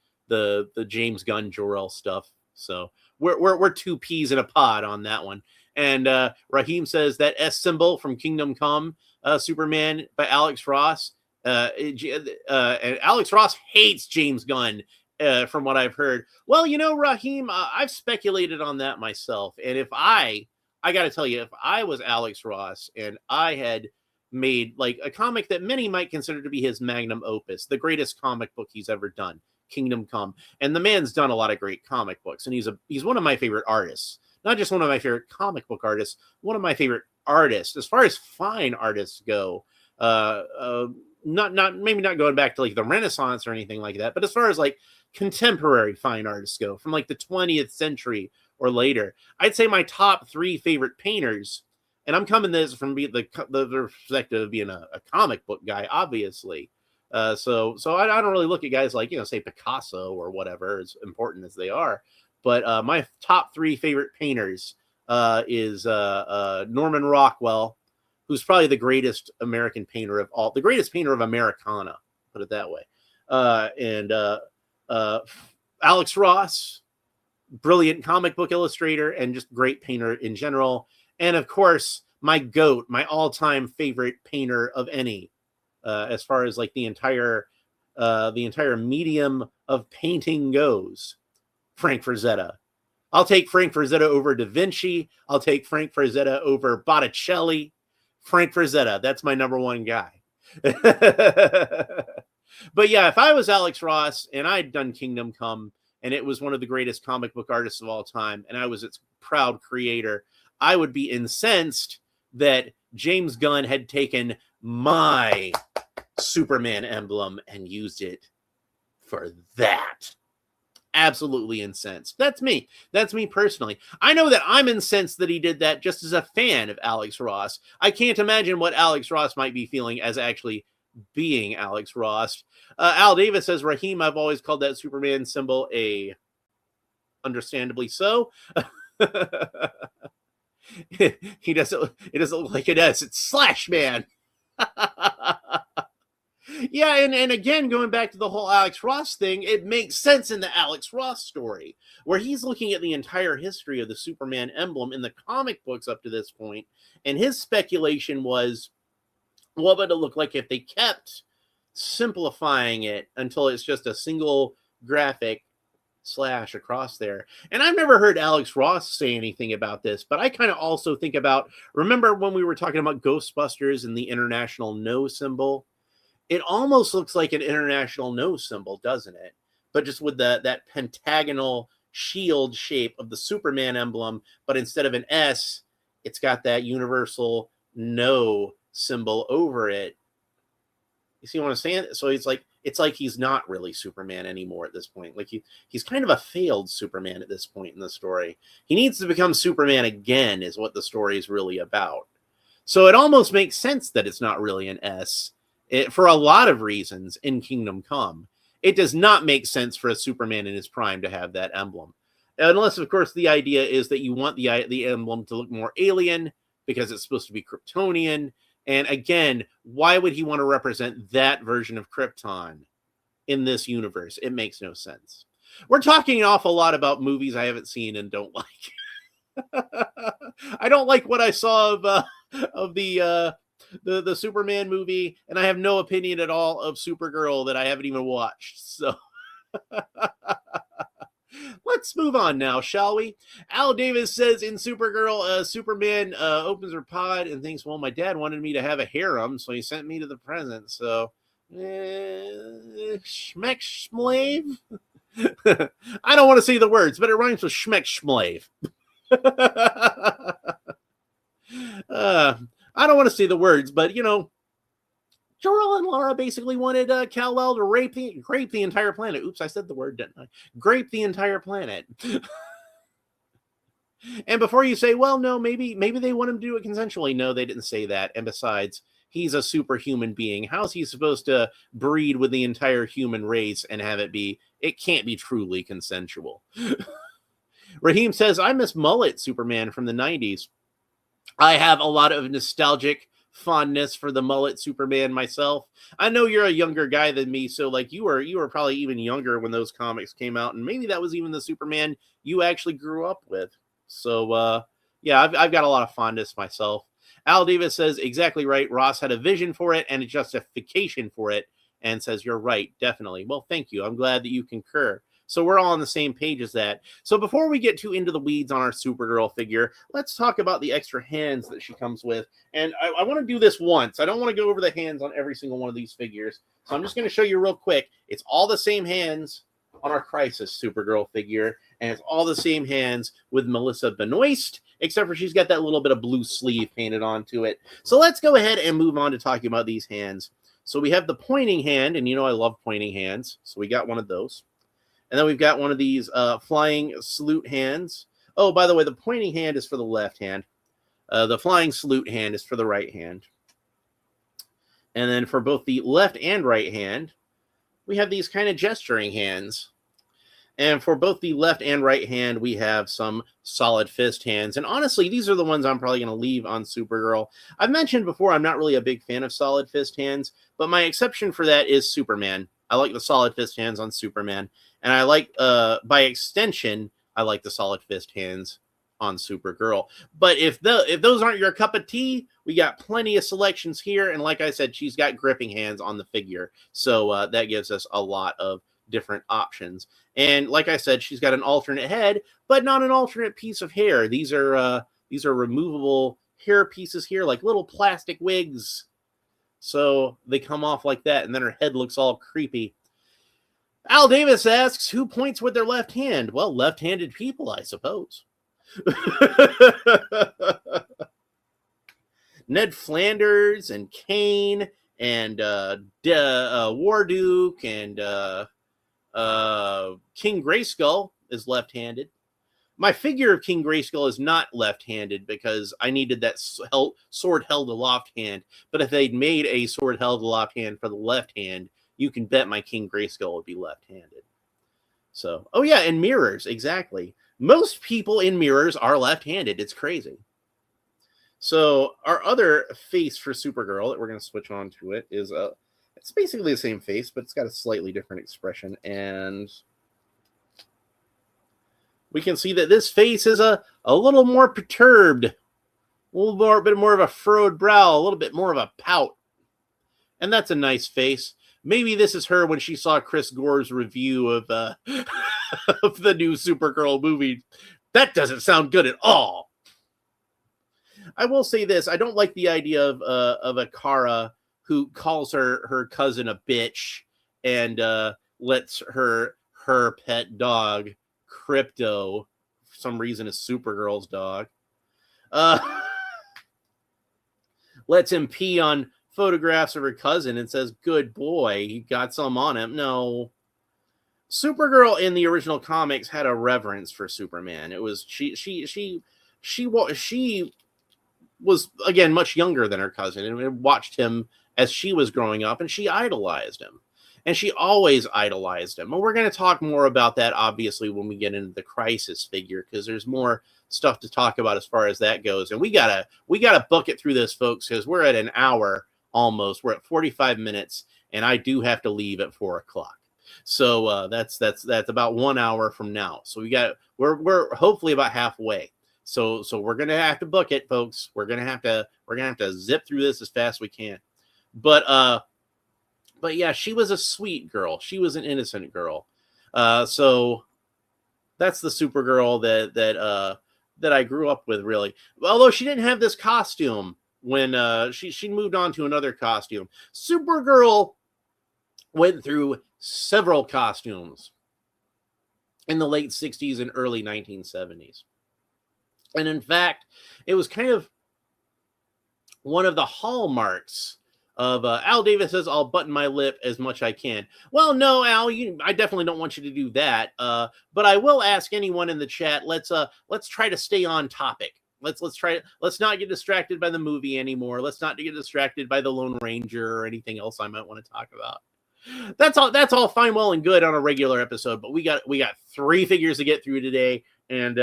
[SPEAKER 1] James Gunn Jor-El stuff. So we're two peas in a pod on that one. And Raheem says that S symbol from Kingdom Come, Superman by Alex Ross. And Alex Ross hates James Gunn, from what I've heard. Well, Raheem, I've speculated on that myself. And if I got to tell you, if I was Alex Ross and I had made like a comic that many might consider to be his magnum opus, the greatest comic book he's ever done, Kingdom Come. And the man's done a lot of great comic books, and he's one of my favorite artists. Not just one of my favorite comic book artists, one of my favorite artists. As far as fine artists go, maybe not going back to like the Renaissance or anything like that, but as far as like contemporary fine artists go, from like the 20th century or later, I'd say my top 3 favorite painters, and I'm coming this from the perspective of being a comic book guy, obviously. So I don't really look at guys like, say Picasso or whatever, as important as they are. But my top 3 favorite painters is Norman Rockwell, who's probably the greatest American painter of all, the greatest painter of Americana, put it that way. And Alex Ross, brilliant comic book illustrator and just great painter in general. And of course, my GOAT, my all-time favorite painter of any, as far as like the entire medium of painting goes, Frank Frazetta. I'll take Frank Frazetta over Da Vinci. I'll take Frank Frazetta over Botticelli. Frank Frazetta, that's my number one guy. But yeah, if I was Alex Ross and I'd done Kingdom Come and it was one of the greatest comic book artists of all time and I was its proud creator, I would be incensed that James Gunn had taken my Superman emblem and used it for that. Absolutely incensed. That's me. That's me personally. I know that I'm incensed that he did that just as a fan of Alex Ross. I can't imagine what Alex Ross might be feeling as actually being Alex Ross. Al Davis says, Raheem, I've always called that Superman symbol a... Understandably so. He doesn't. It doesn't look like an S. It's Slash Man. Yeah, and again, going back to the whole Alex Ross thing, it makes sense in the Alex Ross story, where he's looking at the entire history of the Superman emblem in the comic books up to this point, and his speculation was, what would it look like if they kept simplifying it until it's just a single graphic slash across there. And I've never heard Alex Ross say anything about this, but I kind of also think about, remember when we were talking about Ghostbusters and the international no symbol? It almost looks like an international no symbol, doesn't it? But just with that pentagonal shield shape of the Superman emblem, but instead of an S, it's got that universal no symbol over it. You see what I'm saying? So it's like he's not really Superman anymore at this point. Like he's kind of a failed Superman at this point in the story. He needs to become Superman again, is what the story is really about. So it almost makes sense that it's not really an S. For a lot of reasons in Kingdom Come. It does not make sense for a Superman in his prime to have that emblem. Unless, of course, the idea is that you want the emblem to look more alien because it's supposed to be Kryptonian. And again, why would he want to represent that version of Krypton in this universe? It makes no sense. We're talking an awful lot about movies I haven't seen and don't like. I don't like what I saw of the Superman movie, and I have no opinion at all of Supergirl that I haven't even watched. So let's move on now, shall we? Al Davis says in Supergirl, Superman opens her pod and thinks, well, my dad wanted me to have a harem, so he sent me to the present. So, schmeck schmlave? I don't want to say the words, but it rhymes with schmeck schmlave. I don't want to say the words, but, you know, Jor-El and Lara basically wanted Kal-El to grape the entire planet. Oops, I said the word, didn't I? Grape the entire planet. And before you say, well, no, maybe they want him to do it consensually. No, they didn't say that. And besides, he's a superhuman being. How's he supposed to breed with the entire human race and have it be? It can't be truly consensual. Raheem says, I miss Mullet Superman from the 90s. I have a lot of nostalgic fondness for the Mullet Superman myself. I know you're a younger guy than me, so like you were probably even younger when those comics came out, and maybe that was even the Superman you actually grew up with. So yeah, I've got a lot of fondness myself. Al Davis says exactly right. Ross had a vision for it and a justification for it, and says you're right, definitely. Well, thank you. I'm glad that you concur. So we're all on the same page as that. So before we get too into the weeds on our Supergirl figure, let's talk about the extra hands that she comes with. And I want to do this once. I don't want to go over the hands on every single one of these figures. So I'm just going to show you real quick. It's all the same hands on our Crisis Supergirl figure. And it's all the same hands with Melissa Benoist, except for she's got that little bit of blue sleeve painted onto it. So let's go ahead and move on to talking about these hands. So we have the pointing hand, and you know I love pointing hands. So we got one of those. And then we've got one of these flying salute hands. Oh, by the way, the pointing hand is for the left hand. The flying salute hand is for the right hand. And then for both the left and right hand, we have these kind of gesturing hands. And for both the left and right hand, we have some solid fist hands. And honestly, these are the ones I'm probably going to leave on Supergirl. I've mentioned before, I'm not really a big fan of solid fist hands, but my exception for that is Superman. I like the solid fist hands on Superman. And I like, by extension, I like the solid fist hands on Supergirl. But if those aren't your cup of tea, we got plenty of selections here. And like I said, she's got gripping hands on the figure. So that gives us a lot of different options. And like I said, she's got an alternate head, but not an alternate piece of hair. These are removable hair pieces here, like little plastic wigs. So they come off like that, and then her head looks all creepy. Al Davis asks, who points with their left hand? Well, left-handed people, I suppose. Ned Flanders and Kane and Warduke and King Grayskull is left-handed. My figure of King Grayskull is not left-handed because I needed that sword held aloft hand. But if they'd made a sword held aloft hand for the left hand, you can bet my King Grayskull would be left-handed. So, oh yeah, and mirrors, exactly. Most people in mirrors are left-handed. It's crazy. So our other face for Supergirl that we're going to switch on to it is it's basically the same face, but it's got a slightly different expression, and we can see that this face is a little more perturbed, a bit more of a furrowed brow, a little bit more of a pout, and that's a nice face. Maybe this is her when she saw Chris Gore's review of of the new Supergirl movie. That doesn't sound good at all. I will say this: I don't like the idea of a Kara who calls her cousin a bitch and lets her pet dog Crypto, for some reason, is Supergirl's dog, lets him pee on photographs of her cousin and says, "Good boy, he got some on him." No. Supergirl in the original comics had a reverence for Superman. It was she was, again, much younger than her cousin and watched him as she was growing up, and she idolized him. And she always idolized him. And we're going to talk more about that, obviously, when we get into the Crisis figure, because there's more stuff to talk about as far as that goes. And we gotta book it through this, folks, because we're at an hour almost. We're at 45 minutes, and I do have to leave at 4 o'clock. So that's about 1 hour from now. So we're hopefully about halfway. So we're gonna have to book it, folks. We're gonna have to zip through this as fast as we can. But yeah, she was a sweet girl. She was an innocent girl. So that's the Supergirl that I grew up with, really. Although she didn't have this costume when she moved on to another costume. Supergirl went through several costumes in the late 60s and early 1970s. And in fact, it was kind of one of the hallmarks of Al Davis says, "I'll button my lip as much I can." Well, no, Al, I definitely don't want you to do that. But I will ask anyone in the chat. Let's try to stay on topic. Let's not get distracted by the movie anymore. Let's not get distracted by the Lone Ranger or anything else I might want to talk about. That's all fine, well, and good on a regular episode, but we got 3 figures to get through today, and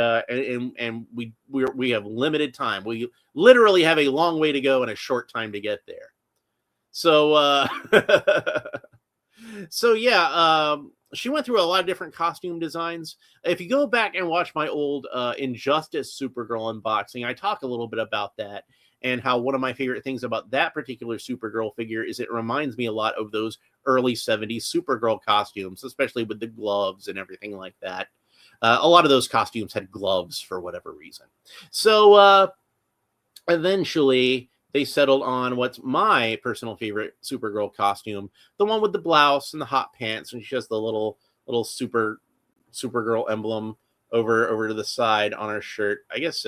[SPEAKER 1] we have limited time. We literally have a long way to go and a short time to get there. So she went through a lot of different costume designs. If you go back and watch my old Injustice Supergirl unboxing, I talk a little bit about that and how one of my favorite things about that particular Supergirl figure is it reminds me a lot of those early 70s Supergirl costumes, especially with the gloves and everything like that. A lot of those costumes had gloves for whatever reason. So eventually they settled on what's my personal favorite Supergirl costume, the one with the blouse and the hot pants, and she has the little Supergirl emblem over to the side on her shirt. I guess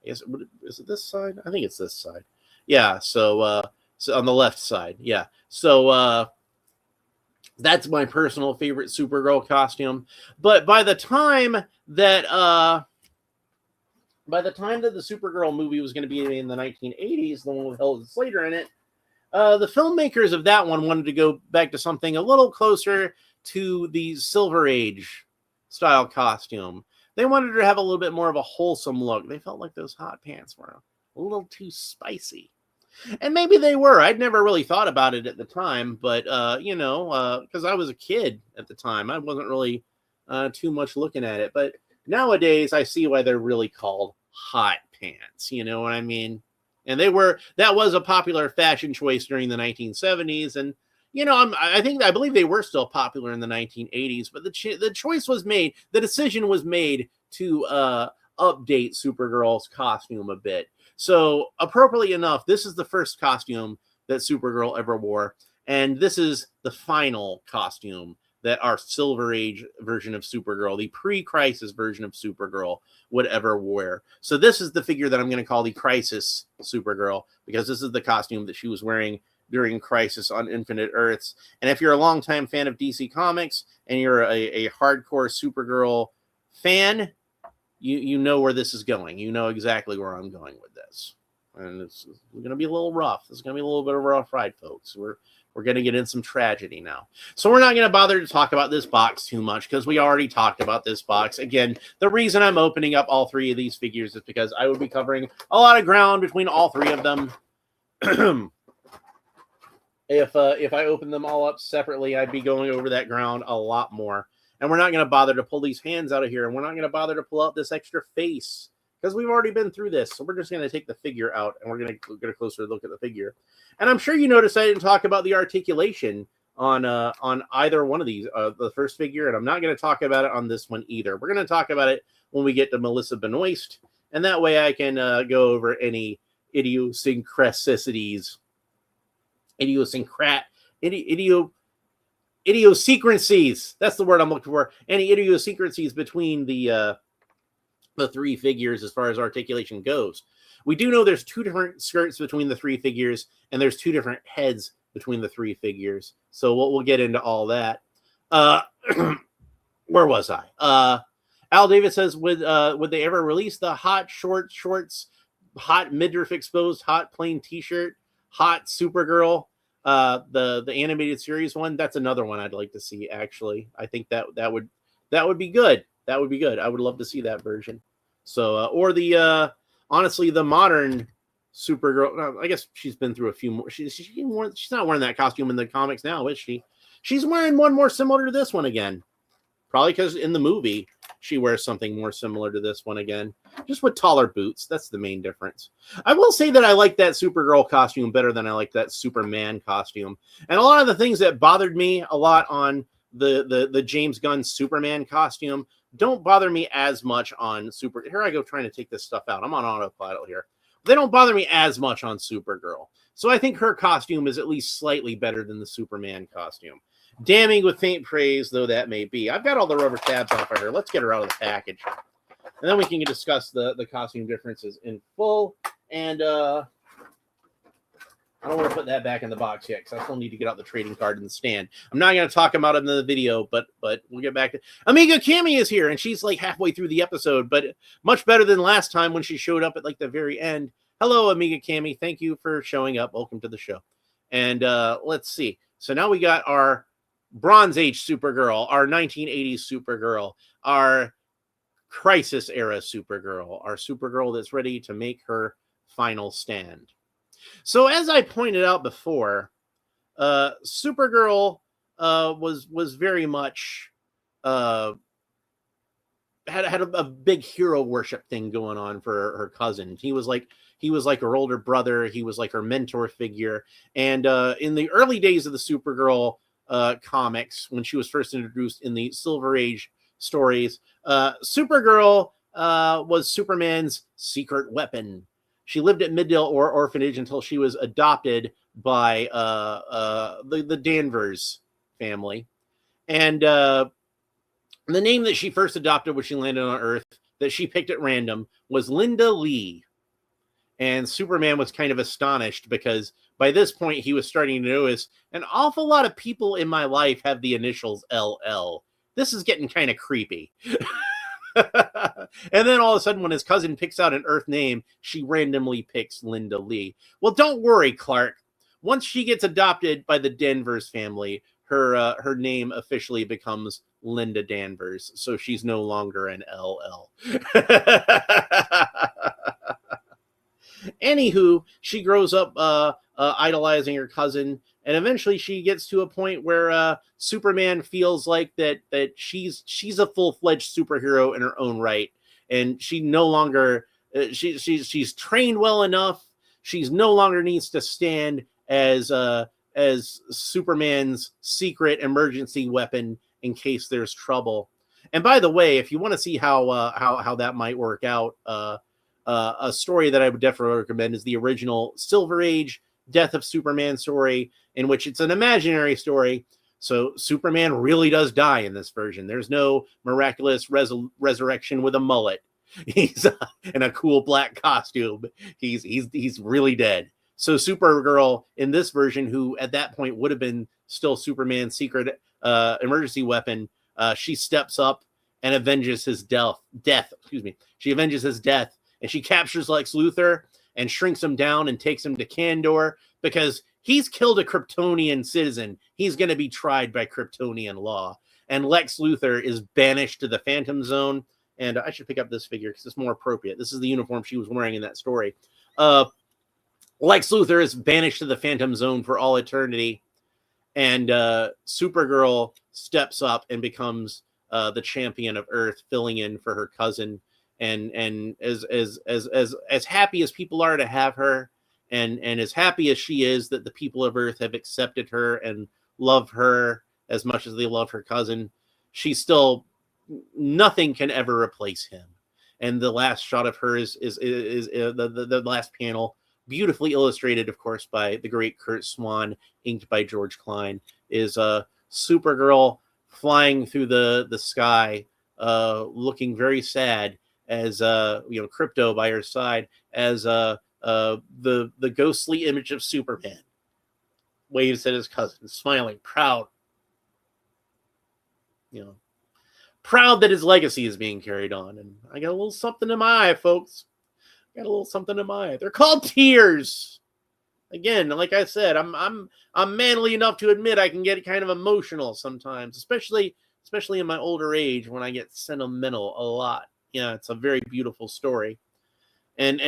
[SPEAKER 1] is it this side? I think it's this side. Yeah. So on the left side. Yeah. So that's my personal favorite Supergirl costume. But by the time that the Supergirl movie was going to be in the 1980s, the one with Helen Slater in it, the filmmakers of that one wanted to go back to something a little closer to the Silver Age style costume. They wanted her to have a little bit more of a wholesome look. They felt like those hot pants were a little too spicy. And maybe they were. I'd never really thought about it at the time, but, because I was a kid at the time, I wasn't really too much looking at it. But nowadays, I see why they're really called hot pants. You know what I mean? And that was a popular fashion choice during the 1970s. And, I believe they were still popular in the 1980s, but the choice was made, the decision was made to update Supergirl's costume a bit. So appropriately enough, this is the first costume that Supergirl ever wore. And this is the final costume that our Silver Age version of Supergirl, the pre-Crisis version of Supergirl, would ever wear. So this is the figure that I'm going to call the Crisis Supergirl, because this is the costume that she was wearing during Crisis on Infinite Earths. And if you're a longtime fan of DC Comics and you're a hardcore Supergirl fan, you know where this is going. You know exactly where I'm going with this. And it's going to be a little rough. It's going to be a little bit of a rough ride, folks. We're going to get in some tragedy now. So we're not going to bother to talk about this box too much because we already talked about this box. Again, the reason I'm opening up all three of these figures is because I would be covering a lot of ground between all three of them. If I open them all up separately, I'd be going over that ground a lot more. And we're not going to bother to pull these hands out of here. And we're not going to bother to pull out this extra face because we've already been through this. So we're just going to take the figure out and we're going to get a closer look at the figure. And I'm sure you noticed I didn't talk about the articulation on either one of these, the first figure. And I'm not going to talk about it on this one either. We're going to talk about it when we get to Melissa Benoist. And that way I can go over any idiosyncrasies. Idiosyncrasies. That's the word I'm looking for. Any idiosyncrasies between the three figures as far as articulation goes. We do know there's two different skirts between the three figures, and there's two different heads between the three figures. So we'll get into all that. Where was I? Al David says, would they ever release the hot shorts, hot midriff exposed, hot plain t-shirt, hot Supergirl, the animated series one? That's another one I'd like to see, actually. I think that would be good. That would be good. I would love to see that version. So, or the honestly, the modern Supergirl. I guess she's been through a few more. She's not wearing that costume in the comics now, is she? She's wearing one more similar to this one again. Probably because in the movie she wears something more similar to this one again, just with taller boots. That's the main difference. I will say that I like that Supergirl costume better than I like that Superman costume. And a lot of the things that bothered me a lot on the James Gunn Superman costume don't bother me as much on Here I go trying to take this stuff out. I'm on autopilot here. They don't bother me as much on Supergirl. So I think her costume is at least slightly better than the Superman costume. Damning with faint praise, though that may be. I've got all the rubber tabs off of her. Let's get her out of the package. And then we can discuss the costume differences in full. And I don't want to put that back in the box yet because I still need to get out the trading card in the stand. I'm not going to talk about it in the video, but we'll get back to Amiga Cami is here, and she's like halfway through the episode, but much better than last time when she showed up at like the very end. Hello, Amiga Cami. Thank you for showing up. Welcome to the show. And let's see. So now we got our Bronze Age Supergirl, our 1980s Supergirl, our Crisis era Supergirl, our Supergirl that's ready to make her final stand. So as I pointed out before, Supergirl was very much had a big hero worship thing going on for her cousin. He was like her older brother. He was like her mentor figure. And in the early days of the Supergirl comics, when she was first introduced in the Silver Age stories, Supergirl was Superman's secret weapon. She lived at Middale Orphanage until she was adopted by the Danvers family. And the name that she first adopted when she landed on Earth, that she picked at random, was Linda Lee. And Superman was kind of astonished because by this point he was starting to notice an awful lot of people in my life have the initials LL. This is getting kind of creepy. And then all of a sudden when his cousin picks out an Earth name, she randomly picks Linda Lee. Well, don't worry, Clark. Once she gets adopted by the Danvers family, her name officially becomes Linda Danvers. So she's no longer an LL. Anywho, she grows up idolizing her cousin, and eventually she gets to a point where Superman feels like that she's a full-fledged superhero in her own right, and she no longer she's trained well enough. She's no longer needs to stand as Superman's secret emergency weapon in case there's trouble. And by the way, if you want to see how that might work out, a story that I would definitely recommend is the original Silver Age Death of Superman story, in which it's an imaginary story. So Superman really does die in this version. There's no miraculous resurrection with a mullet. He's in a cool black costume. He's really dead. So Supergirl in this version, who at that point would have been still Superman's secret emergency weapon, she steps up and avenges his death. She avenges his death, and she captures Lex Luthor and shrinks him down and takes him to Kandor because he's killed a Kryptonian citizen. He's going to be tried by Kryptonian law. And Lex Luthor is banished to the Phantom Zone. And I should pick up this figure because it's more appropriate. This is the uniform she was wearing in that story. Lex Luthor is banished to the Phantom Zone for all eternity. And Supergirl steps up and becomes the champion of Earth, filling in for her cousin. And as happy as people are to have her, and as happy as she is that the people of Earth have accepted her and love her as much as they love her cousin, she's still, nothing can ever replace him. And the last shot of her is the last panel, beautifully illustrated, of course, by the great Kurt Swan, inked by George Klein, is Supergirl flying through the sky, looking very sad, as Crypto by her side, as the ghostly image of Superman waves at his cousin, smiling, proud. Proud that his legacy is being carried on. And I got a little something in my eye, folks. Got a little something in my eye. They're called tears. Again, like I said, I'm manly enough to admit I can get kind of emotional sometimes, especially in my older age when I get sentimental a lot. Yeah, it's a very beautiful story. And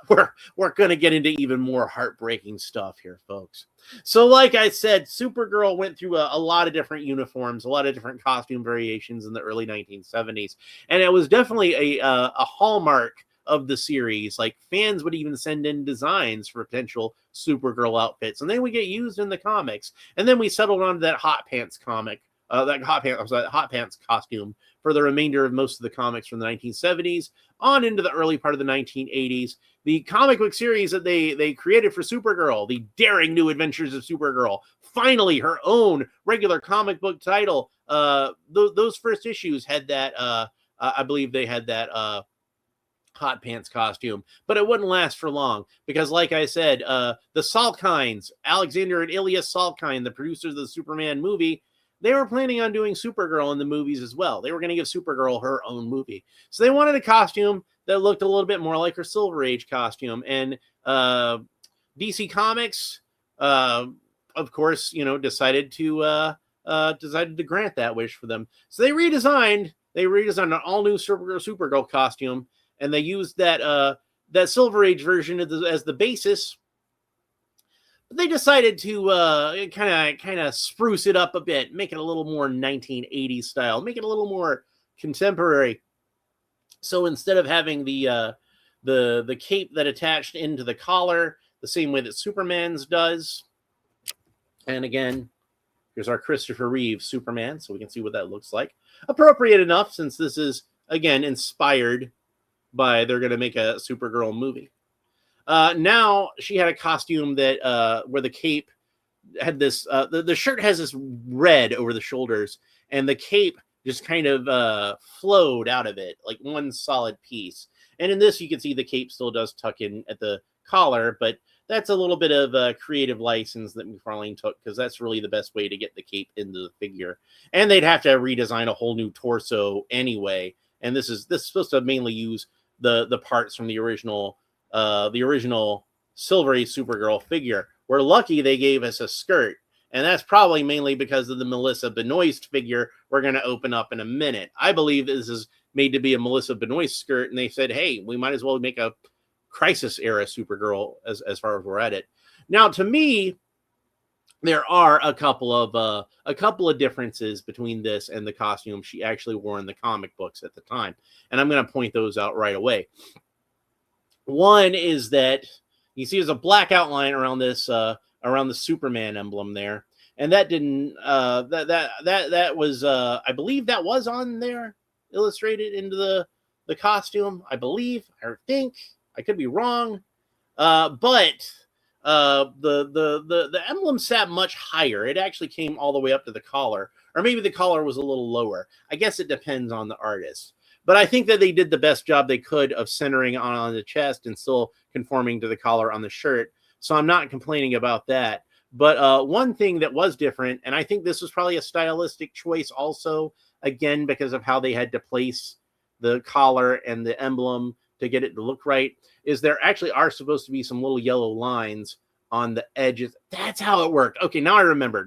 [SPEAKER 1] we're going to get into even more heartbreaking stuff here, folks. So like I said, Supergirl went through a lot of different uniforms, a lot of different costume variations in the early 1970s. And it was definitely a hallmark of the series. Like, fans would even send in designs for potential Supergirl outfits, and they would get used in the comics. And then we settled on that Hot Pants comic, that Hot Pants costume for the remainder of most of the comics from the 1970s on into the early part of the 1980s. The comic book series that they created for Supergirl, The Daring New Adventures of Supergirl, finally her own regular comic book title. Those first issues had that, I believe they had that Hot Pants costume, but it wouldn't last for long because, like I said, the Salkinds, Alexander and Ilya Salkind, the producers of the Superman movie, they were planning on doing Supergirl in the movies as well. They were going to give Supergirl her own movie. So they wanted a costume that looked a little bit more like her Silver Age costume. And DC Comics, of course, decided to grant that wish for them. So they redesigned an all-new Supergirl costume, and they used that Silver Age version as the basis. But they decided to kind of spruce it up a bit, make it a little more 1980s style, make it a little more contemporary. So instead of having the cape that attached into the collar, the same way that Superman's does, and again, here's our Christopher Reeve Superman, so we can see what that looks like. Appropriate enough, since this is, again, inspired by they're going to make a Supergirl movie. Now she had a costume that where the cape had this, the shirt has this red over the shoulders, and the cape just kind of flowed out of it like one solid piece. And in this, you can see the cape still does tuck in at the collar, but that's a little bit of a creative license that Mcfarlane took, because that's really the best way to get the cape into the figure. And they'd have to redesign a whole new torso anyway. And this is supposed to mainly use the parts from the original Silver Age Supergirl figure. We're lucky they gave us a skirt, and that's probably mainly because of the Melissa Benoist figure we're going to open up in a minute. I believe this is made to be a Melissa Benoist skirt, and they said, hey, we might as well make a Crisis era Supergirl as far as we're at it. Now, to me, there are a couple of differences between this and the costume she actually wore in the comic books at the time, and I'm going to point those out right away. One is that you see there's a black outline around this around the Superman emblem there, and that didn't that was I believe that was on there illustrated into the costume. I believe, I think, I could be wrong, but the emblem sat much higher. It actually came all the way up to the collar, or maybe the collar was a little lower. I guess it depends on the artist. But I think that they did the best job they could of centering on the chest and still conforming to the collar on the shirt. So I'm not complaining about that. But one thing that was different, and I think this was probably a stylistic choice also, again, because of how they had to place the collar and the emblem to get it to look right, is there actually are supposed to be some little yellow lines on the edges. That's how it worked. Okay, now I remember.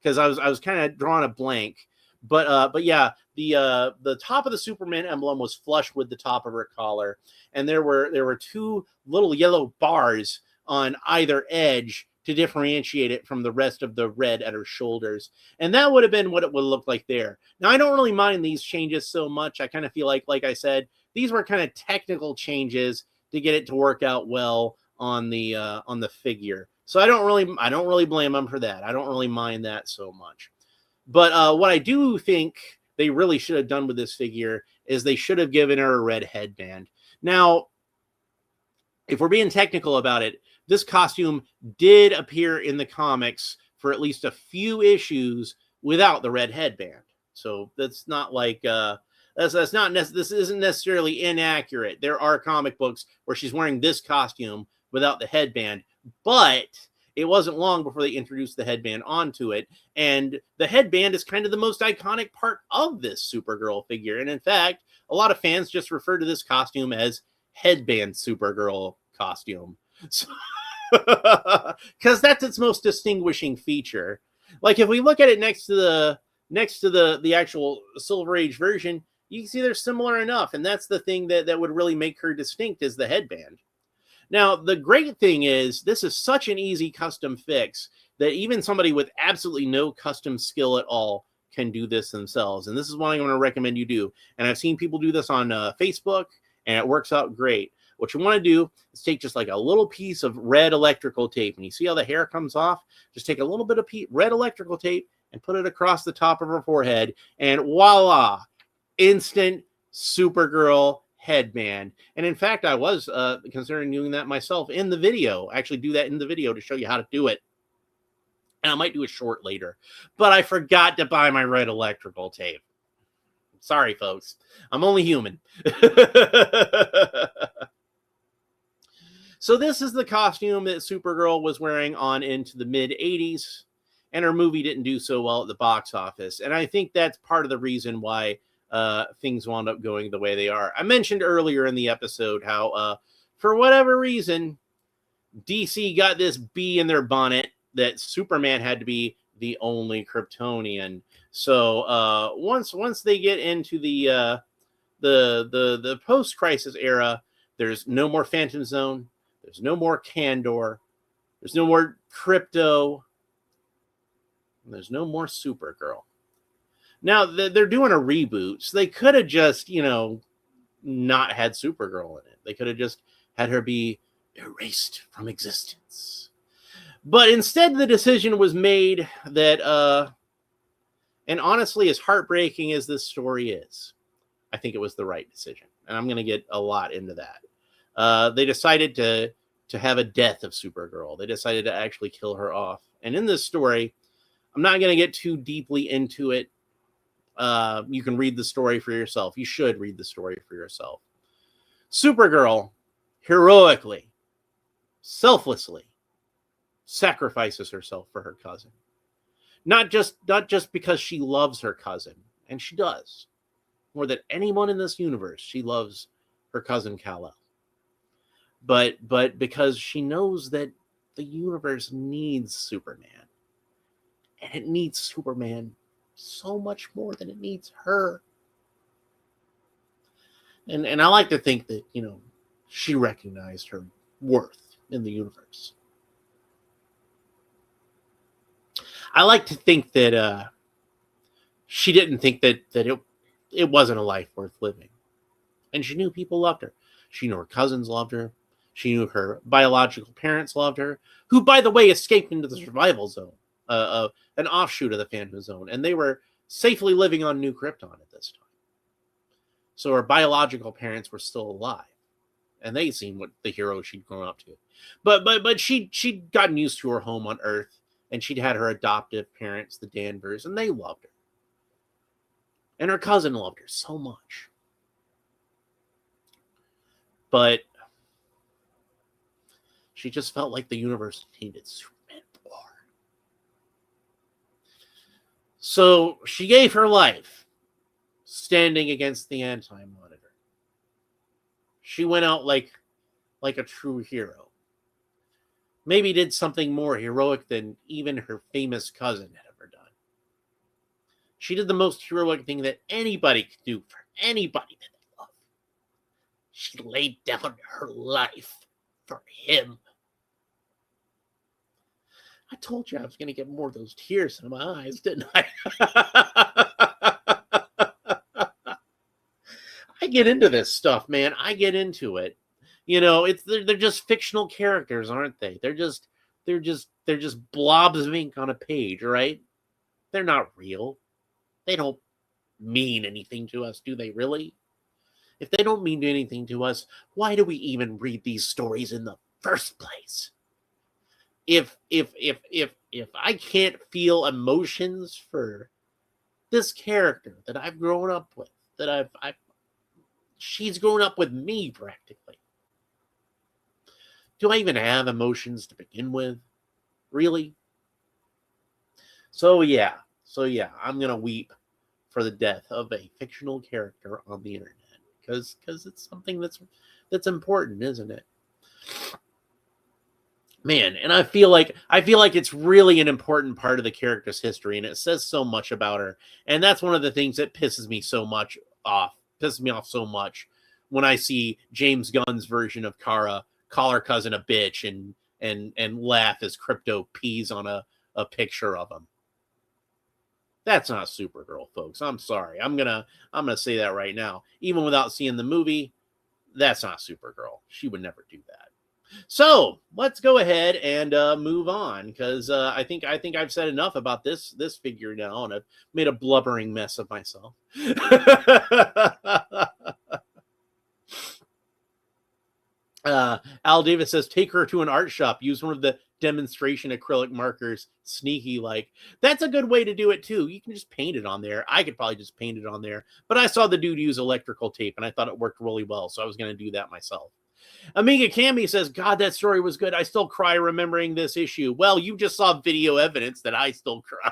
[SPEAKER 1] Because I was kind of drawing a blank. But yeah, the top of the Superman emblem was flush with the top of her collar, and there were two little yellow bars on either edge to differentiate it from the rest of the red at her shoulders. And that would have been what it would look like there. Now, I don't really mind these changes so much. I kind of feel like I said, these were kind of technical changes to get it to work out well on the figure. So I don't really blame them for that. I don't really mind that so much. But what I do think they really should have done with this figure is they should have given her a red headband. Now, if we're being technical about it, this costume did appear in the comics for at least a few issues without the red headband. So that's not like this isn't necessarily inaccurate. There are comic books where she's wearing this costume without the headband, but it wasn't long before they introduced the headband onto it. And the headband is kind of the most iconic part of this Supergirl figure. And in fact, a lot of fans just refer to this costume as headband Supergirl costume. So, because that's its most distinguishing feature. Like if we look at it next to the actual Silver Age version, you can see they're similar enough. And that's the thing that would really make her distinct, is the headband. Now, the great thing is this is such an easy custom fix that even somebody with absolutely no custom skill at all can do this themselves. And this is what I'm going to recommend you do. And I've seen people do this on Facebook, and it works out great. What you want to do is take just like a little piece of red electrical tape, and you see how the hair comes off? Just take a little bit of red electrical tape and put it across the top of her forehead, and voila, instant Supergirl headband. And in fact, I was considering doing that myself in the video. Actually do that in the video to show you how to do it. And I might do a short later. But I forgot to buy my red electrical tape. Sorry, folks. I'm only human. So this is the costume that Supergirl was wearing on into the mid-'80s. And her movie didn't do so well at the box office. And I think that's part of the reason why things wound up going the way they are. I mentioned earlier in the episode how, for whatever reason, DC got this bee in their bonnet that Superman had to be the only Kryptonian. So once they get into the post-crisis era, there's no more Phantom Zone, there's no more Kandor, there's no more Crypto, and there's no more Supergirl. Now, they're doing a reboot, so they could have just, not had Supergirl in it. They could have just had her be erased from existence. But instead, the decision was made that, and honestly, as heartbreaking as this story is, I think it was the right decision. And I'm going to get a lot into that. They decided to have a death of Supergirl. They decided to actually kill her off. And in this story, I'm not going to get too deeply into it. You can read the story for yourself. You should read the story for yourself. Supergirl heroically, selflessly sacrifices herself for her cousin. Not just because she loves her cousin, and she does. More than anyone in this universe, she loves her cousin Kal-El. But because she knows that the universe needs Superman. And it needs Superman so much more than it needs her. And I like to think that, she recognized her worth in the universe. I like to think that she didn't think that it wasn't a life worth living. And she knew people loved her. She knew her cousins loved her. She knew her biological parents loved her, who, by the way, escaped into the survival zone, an offshoot of the Phantom Zone. And they were safely living on New Krypton at this time. So her biological parents were still alive. And they'd seen what the hero she'd grown up to. But she'd gotten used to her home on Earth. And she'd had her adoptive parents, the Danvers, and they loved her. And her cousin loved her so much. But she just felt like the universe needed Superman more. So she gave her life standing against the Anti-Monitor. She went out like a true hero. maybe did something more heroic than even her famous cousin had ever done. She did the most heroic thing that anybody could do for anybody that they love. She laid down her life for him. I told you I was going to get more of those tears in my eyes, didn't I? I get into this stuff, man. I get into it. They're just fictional characters, aren't they? They're just blobs of ink on a page, right? They're not real. They don't mean anything to us, do they really? If they don't mean anything to us, why do we even read these stories in the first place? If I can't feel emotions for this character that I've grown up with, that she's grown up with me practically. Do I even have emotions to begin with? Really? So yeah, I'm gonna weep for the death of a fictional character on the internet because it's something that's important, isn't it? Man, and I feel like it's really an important part of the character's history, and it says so much about her. And that's one of the things that pisses me off so much when I see James Gunn's version of Kara call her cousin a bitch and laugh as Crypto pees on a picture of him. That's not Supergirl, folks. I'm sorry. I'm gonna say that right now. Even without seeing the movie, that's not Supergirl. She would never do that. So let's go ahead and move on, because I think I've said enough about this figure now, and I've made a blubbering mess of myself. Al Davis says, take her to an art shop, use one of the demonstration acrylic markers, sneaky like. That's a good way to do it too. You can just paint it on there. I could probably just paint it on there, but I saw the dude use electrical tape and I thought it worked really well, so I was going to do that myself. Amiga Cami says, God, that story was good. I still cry remembering this issue. Well, you just saw video evidence that I still cry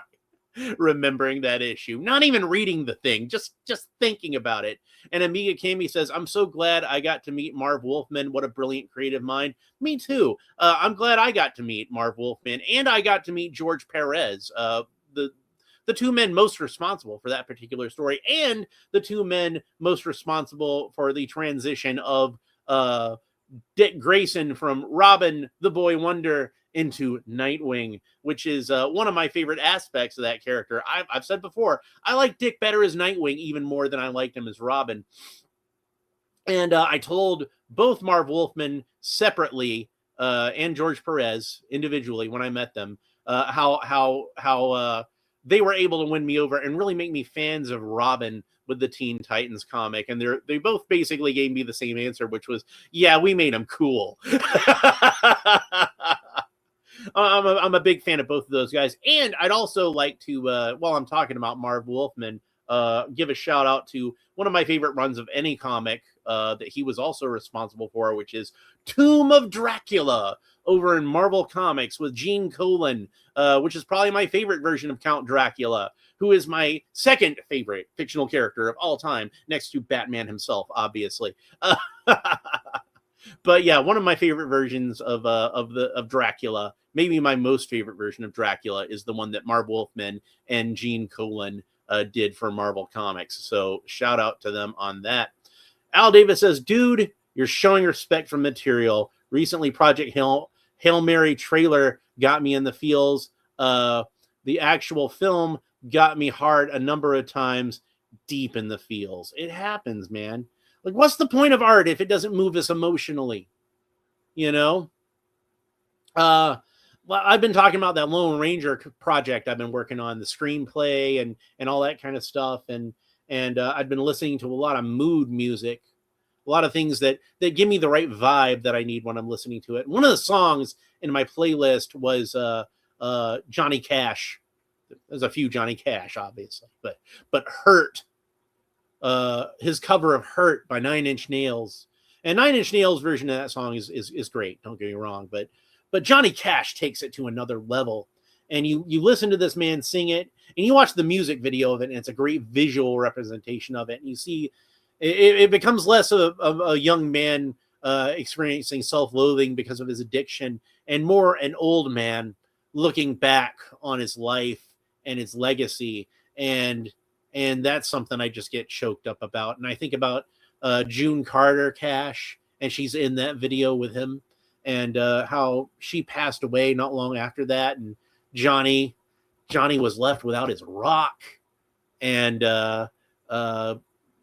[SPEAKER 1] remembering that issue. Not even reading the thing, just thinking about it. And Amiga Cami says, I'm so glad I got to meet Marv Wolfman. What a brilliant creative mind. Me too. I'm glad I got to meet Marv Wolfman, and I got to meet George Perez, the two men most responsible for that particular story, and the two men most responsible for the transition of Dick Grayson from Robin the Boy Wonder into Nightwing, which is one of my favorite aspects of that character. I've said before, I like Dick better as Nightwing even more than I liked him as Robin. And I told both Marv Wolfman separately and George Perez individually when I met them how they were able to win me over and really make me fans of Robin with the Teen Titans comic. And they both basically gave me the same answer, which was, yeah, we made him cool. I'm a big fan of both of those guys. And I'd also like to, while I'm talking about Marv Wolfman, give a shout out to one of my favorite runs of any comic that he was also responsible for, which is Tomb of Dracula over in Marvel Comics with Gene Colan, which is probably my favorite version of Count Dracula, who is my second favorite fictional character of all time, next to Batman himself, obviously. But yeah, one of my favorite versions of Dracula, maybe my most favorite version of Dracula, is the one that Marv Wolfman and Gene Colan did for Marvel Comics. So shout out to them on that. Al Davis says, dude, you're showing respect for material. Recently, Project Hail Mary trailer got me in the feels. The actual film got me hard a number of times, deep in the feels. It happens, man. Like, what's the point of art if it doesn't move us emotionally? You know? Well, I've been talking about that Lone Ranger project I've been working on, the screenplay and all that kind of stuff. And I've been listening to a lot of mood music, a lot of things that give me the right vibe that I need when I'm listening to it. One of the songs in my playlist was Johnny Cash. There's a few Johnny Cash, obviously, but Hurt. His cover of Hurt by 9 Inch Nails. And 9 Inch Nails' version of that song is great, don't get me wrong, but Johnny Cash takes it to another level. And you listen to this man sing it, and you watch the music video of it, and it's a great visual representation of it. And you see it becomes less of a young man experiencing self-loathing because of his addiction, and more an old man looking back on his life and his legacy. And that's something I just get choked up about. And I think about June Carter Cash, and she's in that video with him, and how she passed away not long after that, and Johnny was left without his rock. And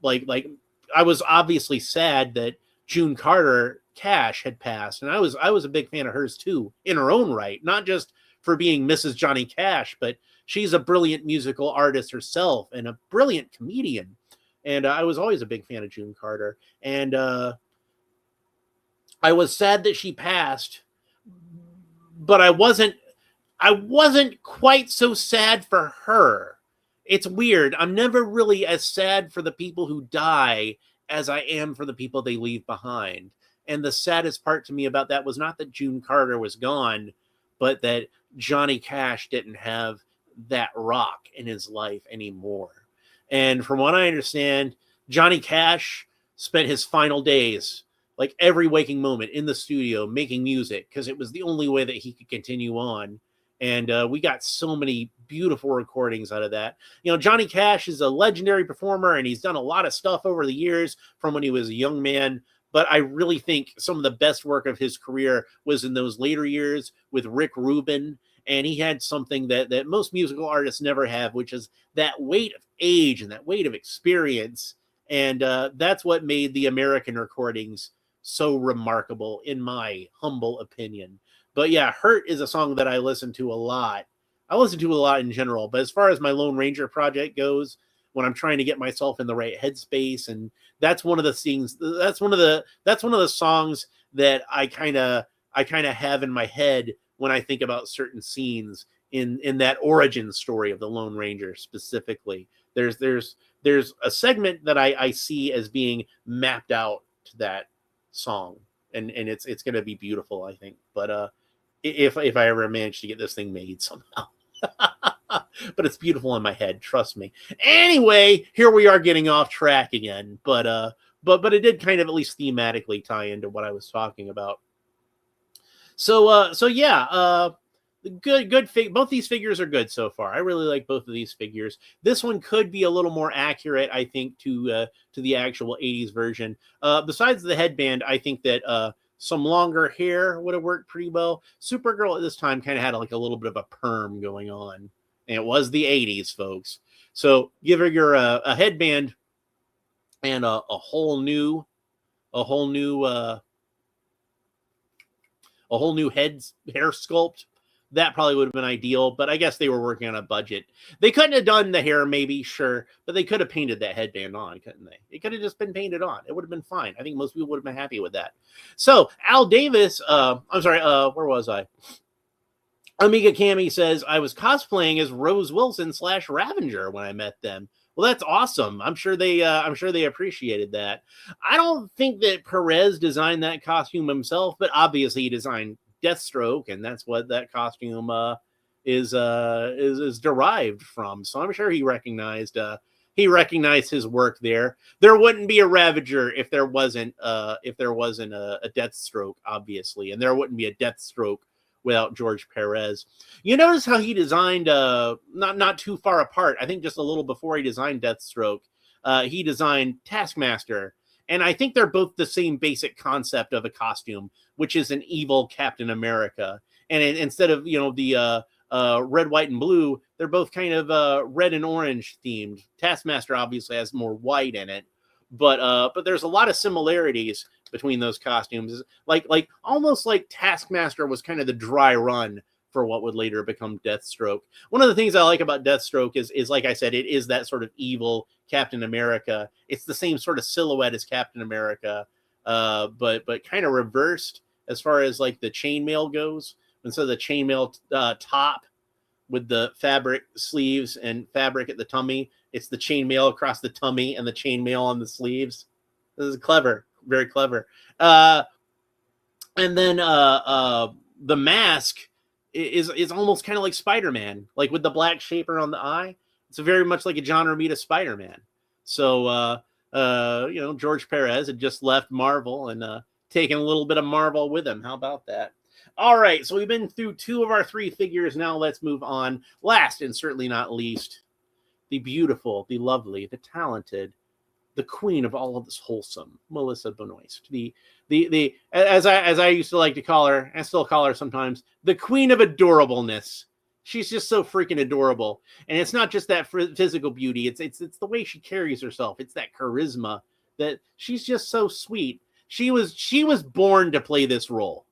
[SPEAKER 1] like I was obviously sad that June Carter Cash had passed, and I was a big fan of hers too, in her own right, not just for being Mrs. Johnny Cash, but she's a brilliant musical artist herself and a brilliant comedian. And I was always a big fan of June Carter, and I was sad that she passed, but I wasn't quite so sad for her. It's weird. I'm never really as sad for the people who die as I am for the people they leave behind. And the saddest part to me about that was not that June Carter was gone, but that Johnny Cash didn't have that rock in his life anymore. And from what I understand, Johnny Cash spent his final days, like every waking moment, in the studio making music, because it was the only way that he could continue on. And we got so many beautiful recordings out of that. You know, Johnny Cash is a legendary performer, and he's done a lot of stuff over the years from when he was a young man. But I really think some of the best work of his career was in those later years with Rick Rubin. And he had something that most musical artists never have, which is that weight of age and that weight of experience. And that's what made the American recordings so remarkable, in my humble opinion. But yeah, Hurt is a song that I listen to a lot. I listen to a lot in general, but as far as my Lone Ranger project goes, when I'm trying to get myself in the right headspace, and that's one of the things, that's one of the songs that I kind of have in my head when I think about certain scenes in that origin story of the Lone Ranger specifically. There's a segment that I see as being mapped out to that song, and it's going to be beautiful, I think. But if I ever manage to get this thing made somehow. But it's beautiful in my head, trust me. Anyway, here we are getting off track again, but it did kind of at least thematically tie into what I was talking about. So yeah, good both these figures are good so far. I really like both of these figures. This one could be a little more accurate, I think, to the actual 80s version. Besides the headband, I think that some longer hair would have worked pretty well. Supergirl at this time kind of had like a little bit of a perm going on, and it was the 80s, folks. So give her your a headband and a whole new hair sculpt. That probably would have been ideal, but I guess they were working on a budget. They couldn't have done the hair, maybe, sure, but they could have painted that headband on, couldn't they? It could have just been painted on. It would have been fine. I think most people would have been happy with that. So, Al Davis, I'm sorry, where was I? Amiga Cami says, I was cosplaying as Rose Wilson / Ravenger when I met them. Well, that's awesome. I'm sure they appreciated that. I don't think that Perez designed that costume himself, but obviously he designed Deathstroke, and that's what that costume is derived from. So I'm sure he recognized his work there. There wouldn't be a Ravager if there wasn't a Deathstroke, obviously, and there wouldn't be a Deathstroke without George Perez. You notice how he designed not too far apart. I think just a little before he designed Deathstroke, he designed Taskmaster. And I think they're both the same basic concept of a costume, which is an evil Captain America. And instead of, the red, white, and blue, they're both kind of red and orange themed. Taskmaster obviously has more white in it, but there's a lot of similarities between those costumes. Like almost like Taskmaster was kind of the dry run for what would later become Deathstroke. One of the things I like about Deathstroke is like I said, it is that sort of evil Captain America. It's the same sort of silhouette as Captain America, but kind of reversed as far as like the chainmail goes. Instead of the chainmail top with the fabric sleeves and fabric at the tummy, it's the chainmail across the tummy and the chainmail on the sleeves. This is clever, very clever. And then the mask is almost kind of like Spider-Man, like with the black shaper on the eye. It's very much like a John Romita Spider-Man. So, George Perez had just left Marvel and taken a little bit of Marvel with him. How about that? All right, so we've been through 2 of our 3 figures. Now let's move on. Last and certainly not least, the beautiful, the lovely, the talented, the queen of all of this wholesome, Melissa Benoist. The as I used to like to call her, and still call her sometimes, the queen of adorableness. She's just so freaking adorable, and it's not just that physical beauty. It's the way she carries herself. It's that charisma that she's just so sweet. She was born to play this role.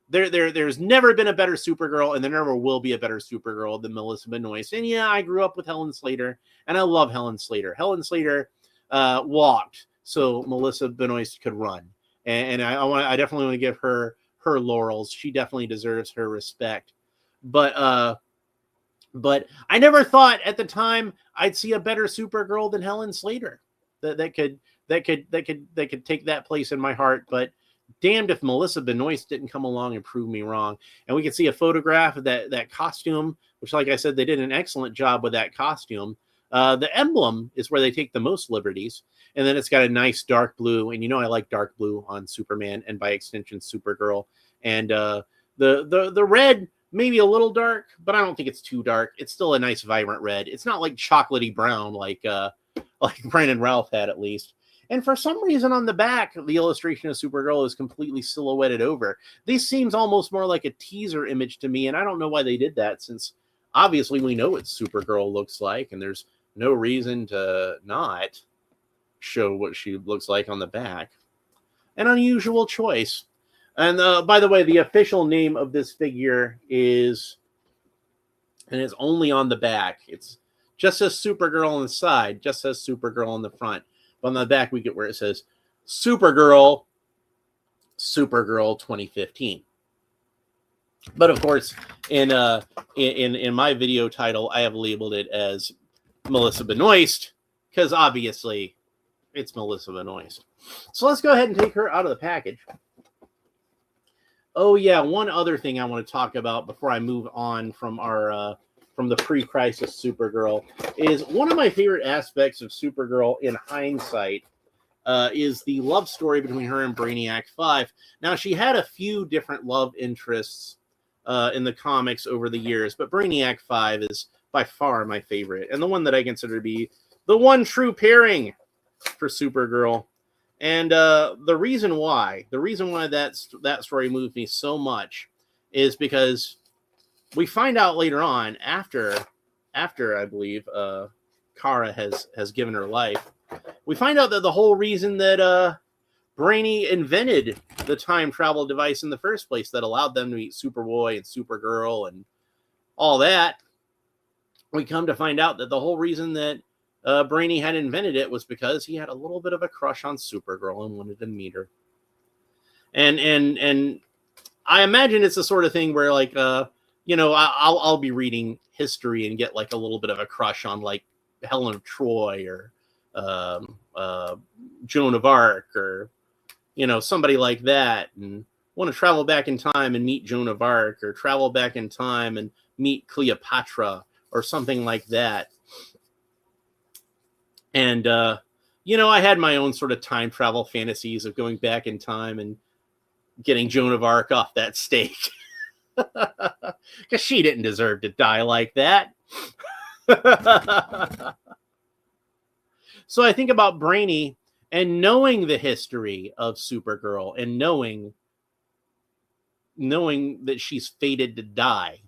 [SPEAKER 1] There's never been a better Supergirl, and there never will be a better Supergirl than Melissa Benoist. And yeah, I grew up with Helen Slater, and I love Helen Slater. Helen Slater walked so Melissa Benoist could run, and I definitely want to give her laurels. She definitely deserves her respect. But I never thought at the time I'd see a better Supergirl than Helen Slater that could take that place in my heart. But damned if Melissa Benoist didn't come along and prove me wrong. And we can see a photograph of that costume, which, like I said, they did an excellent job with that costume. The emblem is where they take the most liberties. And then it's got a nice dark blue. And I like dark blue on Superman and by extension Supergirl. And the red, maybe a little dark, but I don't think it's too dark. It's still a nice vibrant red. It's not like chocolatey brown like Brandon Routh had, at least. And for some reason on the back, the illustration of Supergirl is completely silhouetted over. This seems almost more like a teaser image to me, and I don't know why they did that, since obviously we know what Supergirl looks like, and there's no reason to not show what she looks like on the back. An unusual choice. And by the way, the official name of this figure is, and it's only on the back. It's just says Supergirl on the side, just says Supergirl on the front. But on the back, we get where it says Supergirl 2015. But of course, in my video title, I have labeled it as Melissa Benoist, because obviously it's Melissa Benoist. So let's go ahead and take her out of the package. Oh yeah, one other thing I want to talk about before I move on from our from the pre-crisis Supergirl is one of my favorite aspects of Supergirl in hindsight is the love story between her and Brainiac 5. Now, she had a few different love interests in the comics over the years, but Brainiac 5 is by far my favorite, and the one that I consider to be the one true pairing for Supergirl. And the reason why that story moved me so much is because we find out later on, after I believe Kara has given her life, we find out that the whole reason that Brainy invented the time travel device in the first place that allowed them to meet Superboy and Supergirl and all that, we come to find out that the whole reason that Brainy had invented it was because he had a little bit of a crush on Supergirl and wanted to meet her. And I imagine it's the sort of thing where, like, I'll be reading history and get like a little bit of a crush on like Helen of Troy or Joan of Arc or somebody like that, and want to travel back in time and meet Joan of Arc, or travel back in time and meet Cleopatra or something like that. And I had my own sort of time travel fantasies of going back in time and getting Joan of Arc off that stake. Because she didn't deserve to die like that. So I think about Brainy and knowing the history of Supergirl and knowing that she's fated to die.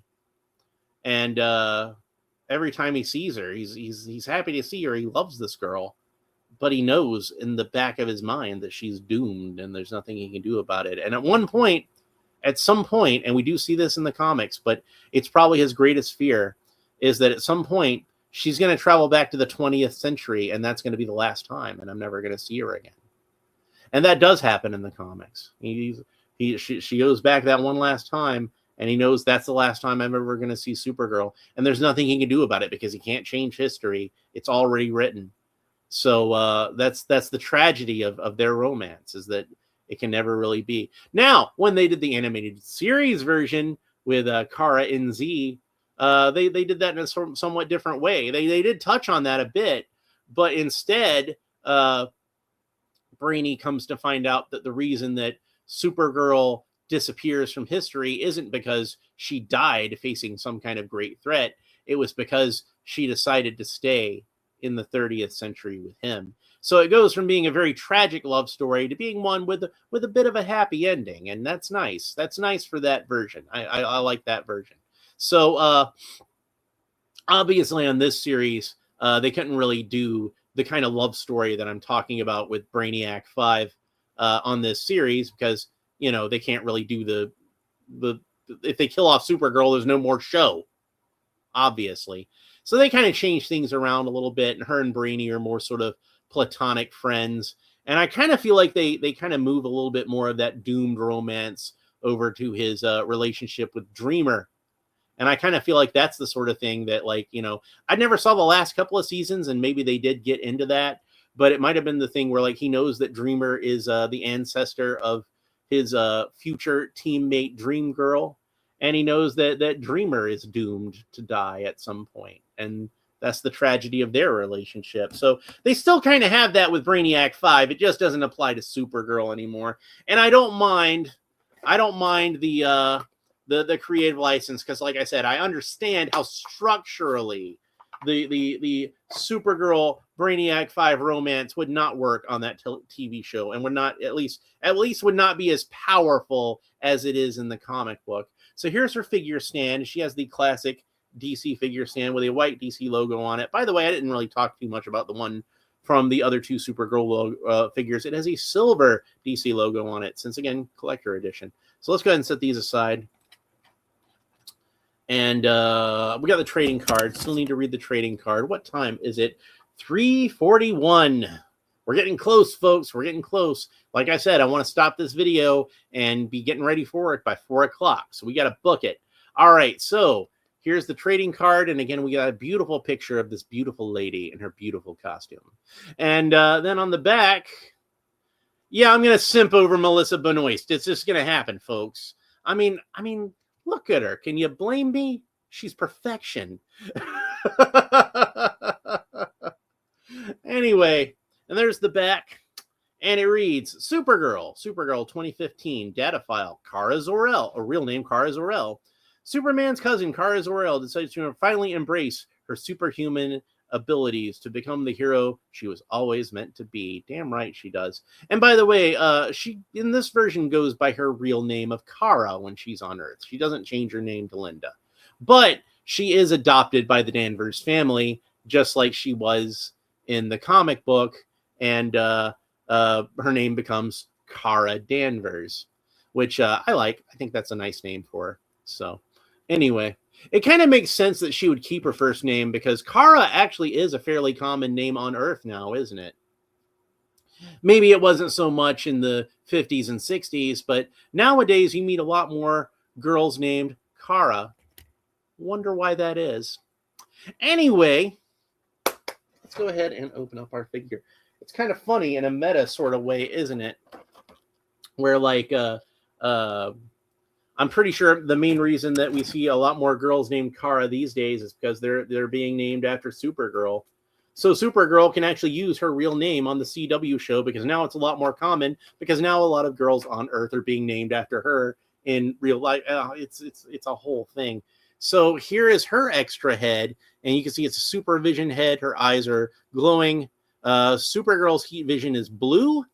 [SPEAKER 1] And every time he sees her, he's happy to see her. He loves this girl, but he knows in the back of his mind that she's doomed and there's nothing he can do about it. And at some point, and we do see this in the comics, but it's probably his greatest fear, is that at some point she's going to travel back to the 20th century, and that's going to be the last time, and I'm never going to see her again. And that does happen in the comics. She goes back that one last time, and he knows that's the last time I'm ever going to see Supergirl, and there's nothing he can do about it because he can't change history. It's already written. So that's the tragedy of their romance, is that it can never really be. Now, when they did the animated series version with Kara NZ, they did that in a somewhat different way. They did touch on that a bit, but instead, Brainy comes to find out that the reason that Supergirl disappears from history isn't because she died facing some kind of great threat. It was because she decided to stay in the 30th century with him. So it goes from being a very tragic love story to being one with a bit of a happy ending, and that's nice. That's nice for that version. I like that version. So obviously on this series, they couldn't really do the kind of love story that I'm talking about with Brainiac 5 on this series because, you know, they can't really do the if they kill off Supergirl, there's no more show, obviously. So they kind of change things around a little bit, and her and Brainy are more sort of platonic friends. And I kind of feel like they kind of move a little bit more of that doomed romance over to his relationship with Dreamer. And I kind of feel like that's the sort of thing that, like, you know, I never saw the last couple of seasons, and maybe they did get into that, but it might have been the thing where, like, he knows that Dreamer is the ancestor of his future teammate Dream Girl, and he knows that Dreamer is doomed to die at some point, and that's the tragedy of their relationship. So they still kind of have that with Brainiac 5. It just doesn't apply to Supergirl anymore, and I don't mind the creative license because, like I said, I understand how structurally the Supergirl Brainiac 5 romance would not work on that TV show, and would not at least would not be as powerful as it is in the comic book. So here's her figure stand. She has the classic DC figure stand with a white DC logo on it. By the way, I didn't really talk too much about the one from the other two Supergirl figures. It has a silver DC logo on it, since, again, collector edition. So let's go ahead and set these aside. And we got the trading card. Still need to read the trading card. What time is it? 3:41. We're getting close, folks. We're getting close. Like I said, I want to stop this video and be getting ready for it by 4 o'clock. So we got to book it. All right. So here's the trading card. And again, we got a beautiful picture of this beautiful lady in her beautiful costume. And then on the back, yeah, I'm going to simp over Melissa Benoist. It's just going to happen, folks. I mean, look at her. Can you blame me? She's perfection. Anyway, and there's the back. And it reads, Supergirl 2015, data file, Kara Zor-El, a real name, Kara Zor-El. Superman's cousin, Kara Zor-El, decides to finally embrace her superhuman abilities to become the hero she was always meant to be. Damn right she does. And by the way, she in this version goes by her real name of Kara when she's on Earth. She doesn't change her name to Linda. But she is adopted by the Danvers family, just like she was in the comic book, and her name becomes Kara Danvers, which I like. I think that's a nice name for her. So anyway, it kind of makes sense that she would keep her first name because Kara actually is a fairly common name on Earth now, isn't it? Maybe it wasn't so much in the 50s and 60s, but nowadays you meet a lot more girls named Kara. Wonder why that is. Anyway, let's go ahead and open up our figure. It's kind of funny in a meta sort of way, isn't it? Where, like, I'm pretty sure the main reason that we see a lot more girls named Kara these days is because they're being named after Supergirl. So Supergirl can actually use her real name on the CW show because now it's a lot more common, because now a lot of girls on Earth are being named after her in real life. It's a whole thing. So here is her extra head, and you can see it's a supervision head. Her eyes are glowing. Supergirl's heat vision is blue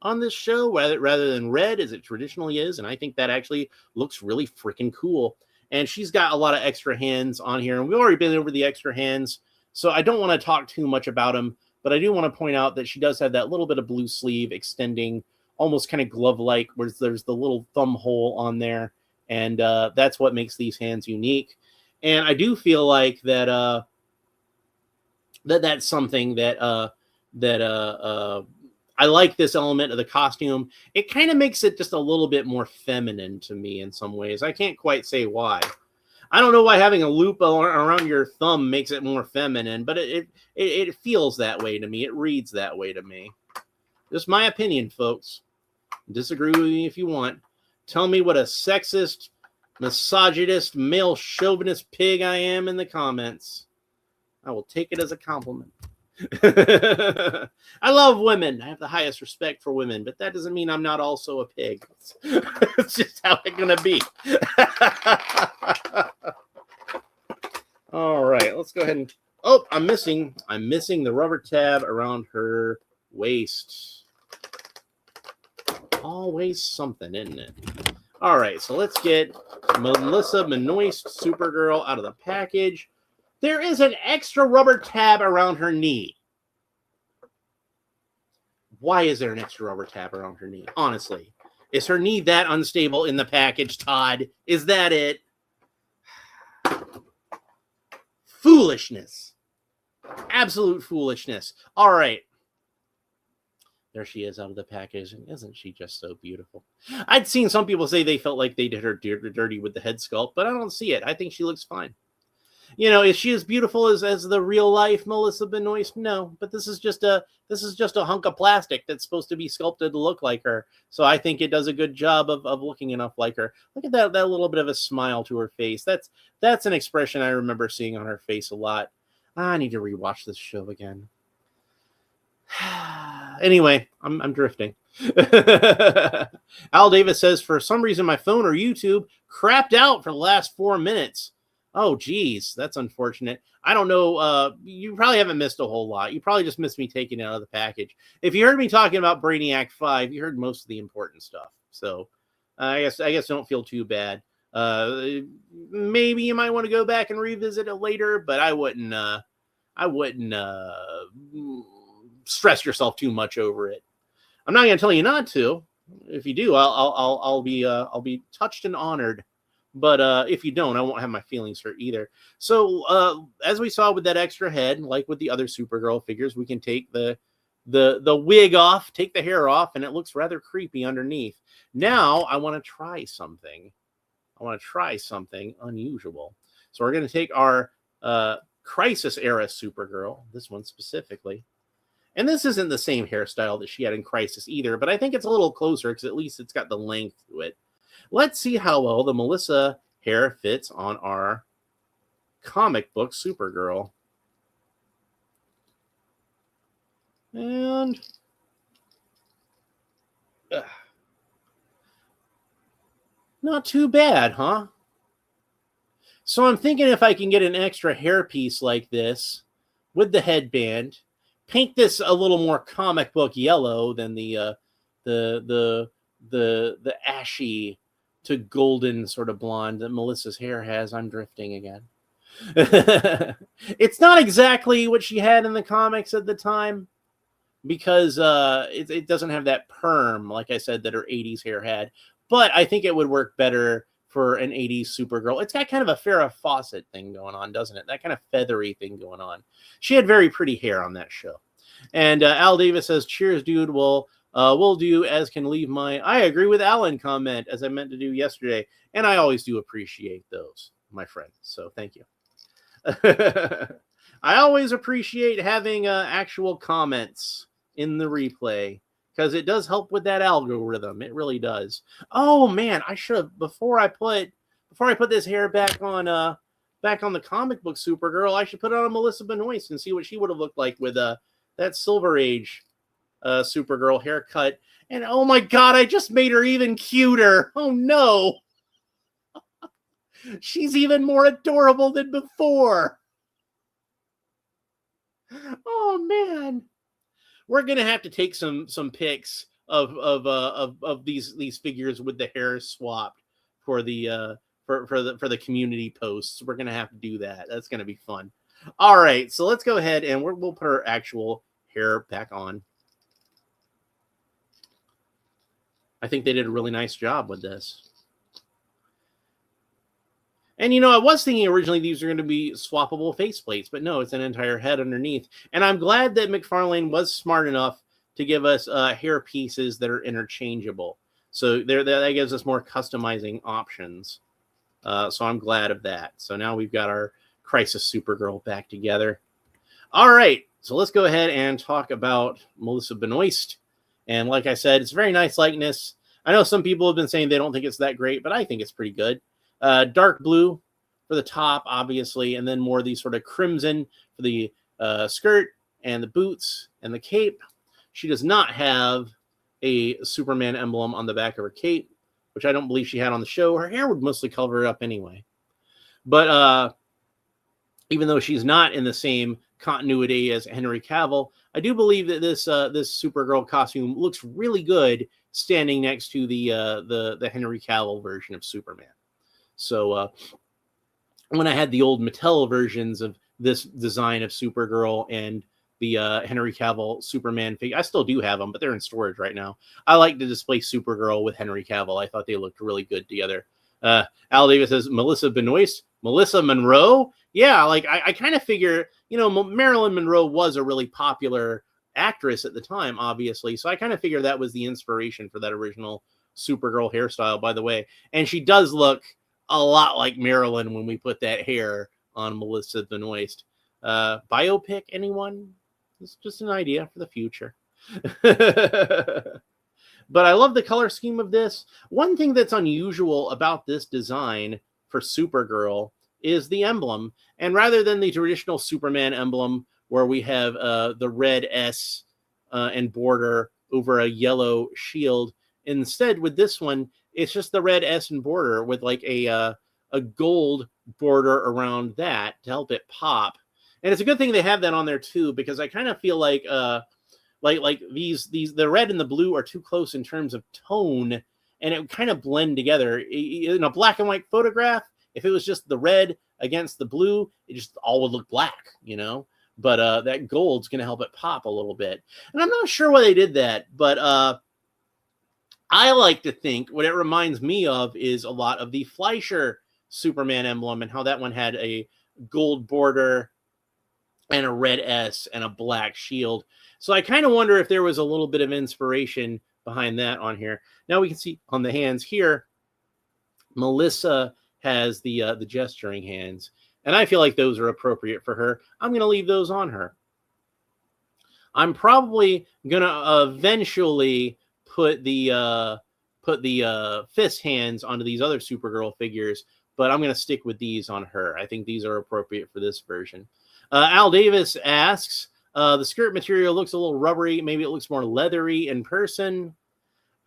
[SPEAKER 1] on this show rather than red as it traditionally is, and I think that actually looks really freaking cool. And she's got a lot of extra hands on here, and we've already been over the extra hands, so I don't want to talk too much about them, but I do want to point out that she does have that little bit of blue sleeve extending almost kind of glove-like, where there's the little thumb hole on there, and that's what makes these hands unique. And I do feel like that that's something that I like this element of the costume. It kind of makes it just a little bit more feminine to me in some ways. I can't quite say why. I don't know why having a loop around your thumb makes it more feminine, but it feels that way to me. It reads that way to me. Just my opinion, folks. Disagree with me if you want. Tell me what a sexist, misogynist, male chauvinist pig I am in the comments. I will take it as a compliment. I love women. I have the highest respect for women, but that doesn't mean I'm not also a pig. It's just how it's gonna be. All right, let's go ahead and. Oh, I'm missing the rubber tab around her waist. Always something, isn't it? All right, so let's get Melissa Benoist, Supergirl, out of the package. There is an extra rubber tab around her knee. Why is there an extra rubber tab around her knee? Honestly, is her knee that unstable in the package, Todd? Is that it? Foolishness. Absolute foolishness. All right. There she is out of the package. And isn't she just so beautiful? I'd seen some people say they felt like they did her dirty with the head sculpt, but I don't see it. I think she looks fine. You know, is she as beautiful as the real life Melissa Benoist? No, but this is just a hunk of plastic that's supposed to be sculpted to look like her. So I think it does a good job of looking enough like her. Look at that little bit of a smile to her face. That's an expression I remember seeing on her face a lot. I need to rewatch this show again. Anyway, I'm drifting. Al Davis says, for some reason my phone or YouTube crapped out for the last 4 minutes. Oh, geez, that's unfortunate. I don't know. You probably haven't missed a whole lot. You probably just missed me taking it out of the package. If you heard me talking about Brainiac 5, you heard most of the important stuff. So I guess don't feel too bad. Maybe you might want to go back and revisit it later, but I wouldn't stress yourself too much over it. I'm not going to tell you not to. If you do, I'll be touched and honored. But if you don't, I won't have my feelings hurt either. So as we saw with that extra head, like with the other Supergirl figures, we can take the wig off, take the hair off, and it looks rather creepy underneath. Now I want to try something. Unusual. So we're going to take our Crisis era Supergirl, this one specifically. And this isn't the same hairstyle that she had in Crisis either, but I think it's a little closer because at least it's got the length to it. Let's see how well the Melissa hair fits on our comic book Supergirl. And not too bad, huh? So I'm thinking if I can get an extra hairpiece like this with the headband, paint this a little more comic book yellow than the ashy to golden sort of blonde that Melissa's hair has. I'm drifting again. It's not exactly what she had in the comics at the time because it doesn't have that perm, like I said, that her 80s hair had. But I think it would work better for an 80s Supergirl. It's got kind of a Farrah Fawcett thing going on, doesn't it? That kind of feathery thing going on. She had very pretty hair on that show. And Al Davis says, cheers, dude. We'll do as can leave my... I agree with Alan comment, as I meant to do yesterday. And I always do appreciate those, my friend. So thank you. I always appreciate having actual comments in the replay because it does help with that algorithm. It really does. Oh man, I should have before I put this hair back on the comic book Supergirl. I should put it on Melissa Benoist and see what she would have looked like with that Silver Age Supergirl haircut. And oh my god, I just made her even cuter. Oh no. She's even more adorable than before. Oh man. We're gonna have to take some pics of these figures with the hair swapped for the for the community posts. We're gonna have to do that. That's gonna be fun. All right, so let's go ahead and we'll put our actual hair back on. I think they did a really nice job with this. And, you know, I was thinking originally these are going to be swappable faceplates, but no, it's an entire head underneath. And I'm glad that Mcfarlane was smart enough to give us hair pieces that are interchangeable. So that gives us more customizing options. So I'm glad of that. So now we've got our Crisis Supergirl back together. All right, so let's go ahead and talk about Melissa Benoist. And like I said, it's a very nice likeness. I know some people have been saying they don't think it's that great, but I think it's pretty good. Dark blue for the top, obviously, and then more of these sort of crimson for the skirt and the boots and the cape. She does not have a Superman emblem on the back of her cape, which I don't believe she had on the show. Her hair would mostly cover it up anyway. But even though she's not in the same continuity as Henry Cavill, I do believe that this Supergirl costume looks really good standing next to the Henry Cavill version of Superman. So when I had the old Mattel versions of this design of Supergirl and the Henry Cavill Superman figure, I still do have them, but they're in storage right now. I like to display Supergirl with Henry Cavill. I thought they looked really good together. Al Davis says Melissa Benoist, Melissa Monroe. Yeah, like I kind of figure, Marilyn Monroe was a really popular actress at the time, obviously. So I kind of figure that was the inspiration for that original Supergirl hairstyle, by the way. And she does look a lot like Marilyn when we put that hair on Melissa Benoist. Biopic, anyone? It's just an idea for the future. But I love the color scheme of this. One thing that's unusual about this design for Supergirl is the emblem. And rather than the traditional Superman emblem where we have the red S and border over a yellow shield, instead with this one, it's just the red S and border with like a gold border around that to help it pop. And it's a good thing they have that on there too, because I kind of feel like these the red and the blue are too close in terms of tone, and it would kind of blend together in a black and white photograph. If it was just the red against the blue, it just all would look black, But that gold's going to help it pop a little bit. And I'm not sure why they did that, but I like to think what it reminds me of is a lot of the Fleischer Superman emblem and how that one had a gold border and a red S and a black shield. So I kind of wonder if there was a little bit of inspiration behind that on here. Now we can see on the hands here, Melissa has the gesturing hands, and I feel like those are appropriate for her. I'm going to leave those on her. I'm probably going to eventually put the fist hands onto these other Supergirl figures, but I'm going to stick with these on her. I think these are appropriate for this version. Al Davis asks, the skirt material looks a little rubbery. Maybe it looks more leathery in person.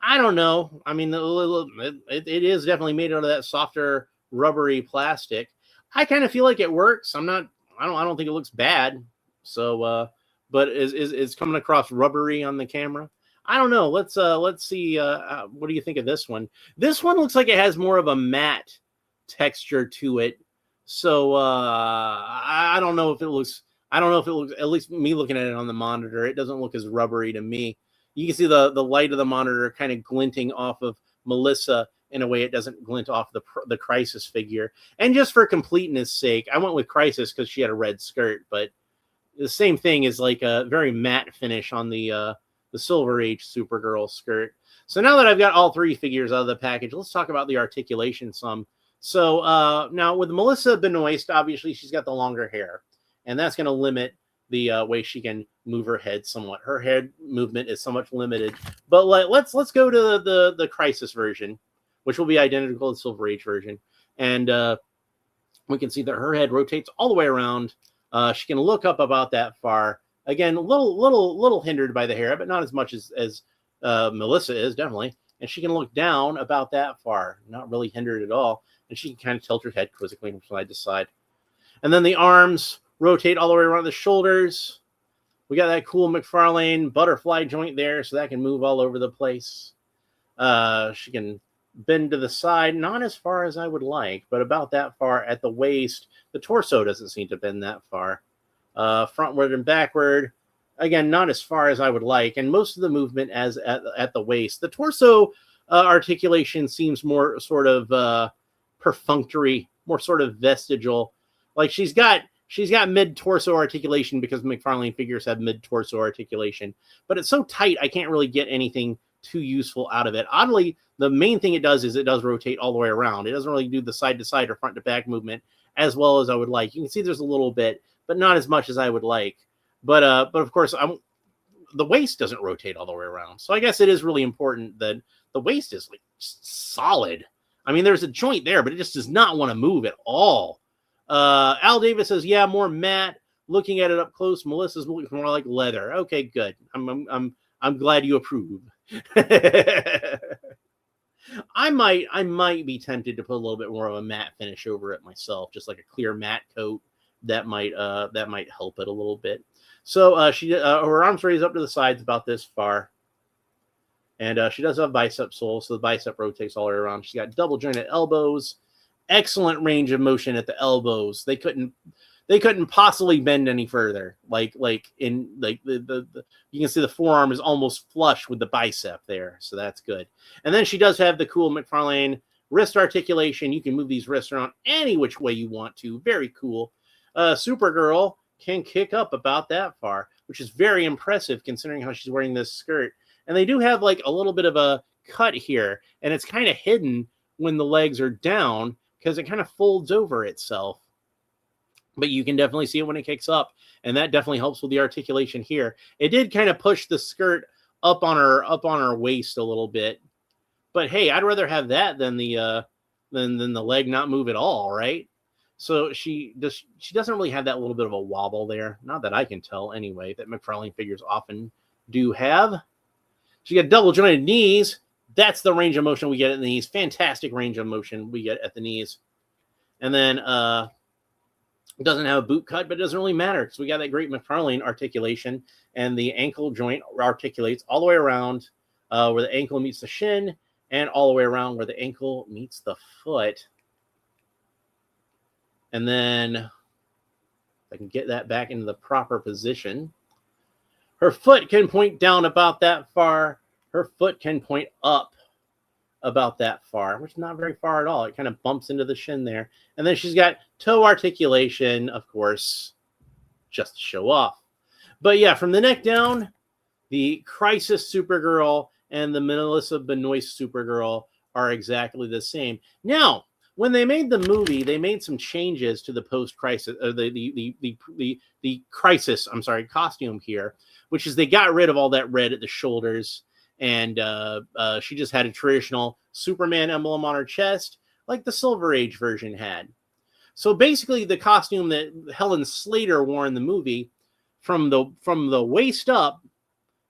[SPEAKER 1] I don't know. I mean, it is definitely made out of that softer, rubbery plastic. I kind of feel like it works. I don't think it looks bad. So, but is coming across rubbery on the camera. I don't know. Let's see. What do you think of this one? This one looks like it has more of a matte texture to it. So I don't know if it looks. At least me looking at it on the monitor, it doesn't look as rubbery to me. You can see the light of the monitor kind of glinting off of Melissa in a way it doesn't glint off the Crisis figure. And just for completeness sake, I went with Crisis because she had a red skirt, but the same thing is like a very matte finish on the Silver Age Supergirl skirt. So now that I've got all three figures out of the package, let's talk about the articulation some. So now with Melissa Benoist, obviously she's got the longer hair, and that's going to limit the way she can move her head somewhat. Her head movement is somewhat limited. But let's go to the Crisis version, which will be identical to the Silver Age version. And we can see that her head rotates all the way around. She can look up about that far. Again, a little hindered by the hair, but not as much as Melissa is, definitely. And she can look down about that far, not really hindered at all. And she can kind of tilt her head quizzically from side to side. And then the arms rotate all the way around the shoulders. We got that cool Mcfarlane butterfly joint there, so that can move all over the place. She can bend to the side, not as far as I would like, but about that far at the waist. The torso doesn't seem to bend that far. Frontward and backward, again, not as far as I would like, and most of the movement as at the waist. The torso articulation seems more sort of perfunctory, more sort of vestigial. Like she's got mid-torso articulation because McFarlane figures have mid-torso articulation, but it's so tight I can't really get anything too useful out of it. Oddly, the main thing it does is it does rotate all the way around. It doesn't really do the side-to-side or front-to-back movement as well as I would like. You can see there's a little bit, but not as much as I would like. But of course, the waist doesn't rotate all the way around. So I guess it is really important that the waist is like solid. I mean, there's a joint there, but it just does not want to move at all. Al Davis says, yeah, more matte, looking at it up close, Melissa's looking more like leather. Okay, good. I'm glad you approve. I might be tempted to put a little bit more of a matte finish over it myself, just like a clear matte coat. That might help it a little bit. So she her arms raised up to the sides about this far, and she does have bicep sole, so the bicep rotates all the way around. She's got double jointed elbows, excellent range of motion at the elbows. They couldn't possibly bend any further. Like in the you can see the forearm is almost flush with the bicep there, so that's good. And then she does have the cool Mcfarlane wrist articulation. You can move these wrists around any which way you want to. Very cool. Supergirl can kick up about that far, which is very impressive considering how she's wearing this skirt. And they do have like a little bit of a cut here, and it's kind of hidden when the legs are down because it kind of folds over itself. But you can definitely see it when it kicks up, and that definitely helps with the articulation here. It did kind of push the skirt up on her waist a little bit, but hey, I'd rather have that than the leg not move at all, right? So she doesn't really have that little bit of a wobble there, not that I can tell anyway. That Mcfarlane figures often do have. She got double jointed knees. That's the range of motion we get at the knees. Fantastic range of motion we get at the knees, and then it doesn't have a boot cut, but it doesn't really matter because we got that great Mcfarlane articulation, and the ankle joint articulates all the way around where the ankle meets the shin, and all the way around where the ankle meets the foot. And then if I can get that back into the proper position. Her foot can point down about that far. Her foot can point up about that far, which is not very far at all. It kind of bumps into the shin there. And then she's got toe articulation, of course, just to show off. But yeah, from the neck down, the Crisis Supergirl and the Melissa Benoist Supergirl are exactly the same. Now, when they made the movie, they made some changes to the post-crisis, the Crisis, costume here, which is they got rid of all that red at the shoulders, and she just had a traditional Superman emblem on her chest, like the Silver Age version had. So basically, the costume that Helen Slater wore in the movie, from the waist up,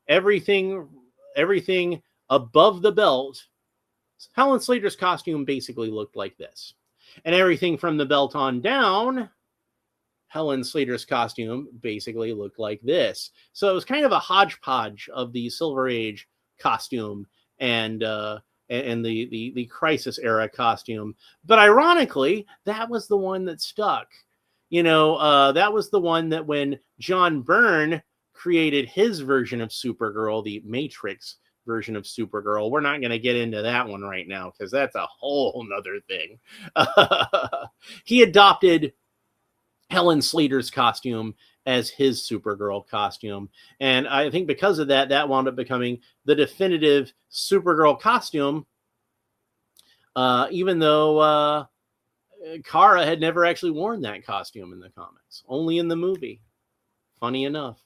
[SPEAKER 1] everything above the belt, Helen Slater's costume basically looked like this. And everything from the belt on down, Helen Slater's costume basically looked like this. So it was kind of a hodgepodge of the Silver Age costume and the Crisis era costume. But ironically, that was the one that stuck. That was the one that when John Byrne created his version of Supergirl, the Matrix version of Supergirl. We're not going to get into that one right now because that's a whole nother thing. He adopted Helen Slater's costume as his Supergirl costume. And I think because of that, that wound up becoming the definitive Supergirl costume, even though Kara had never actually worn that costume in the comics, only in the movie. Funny enough.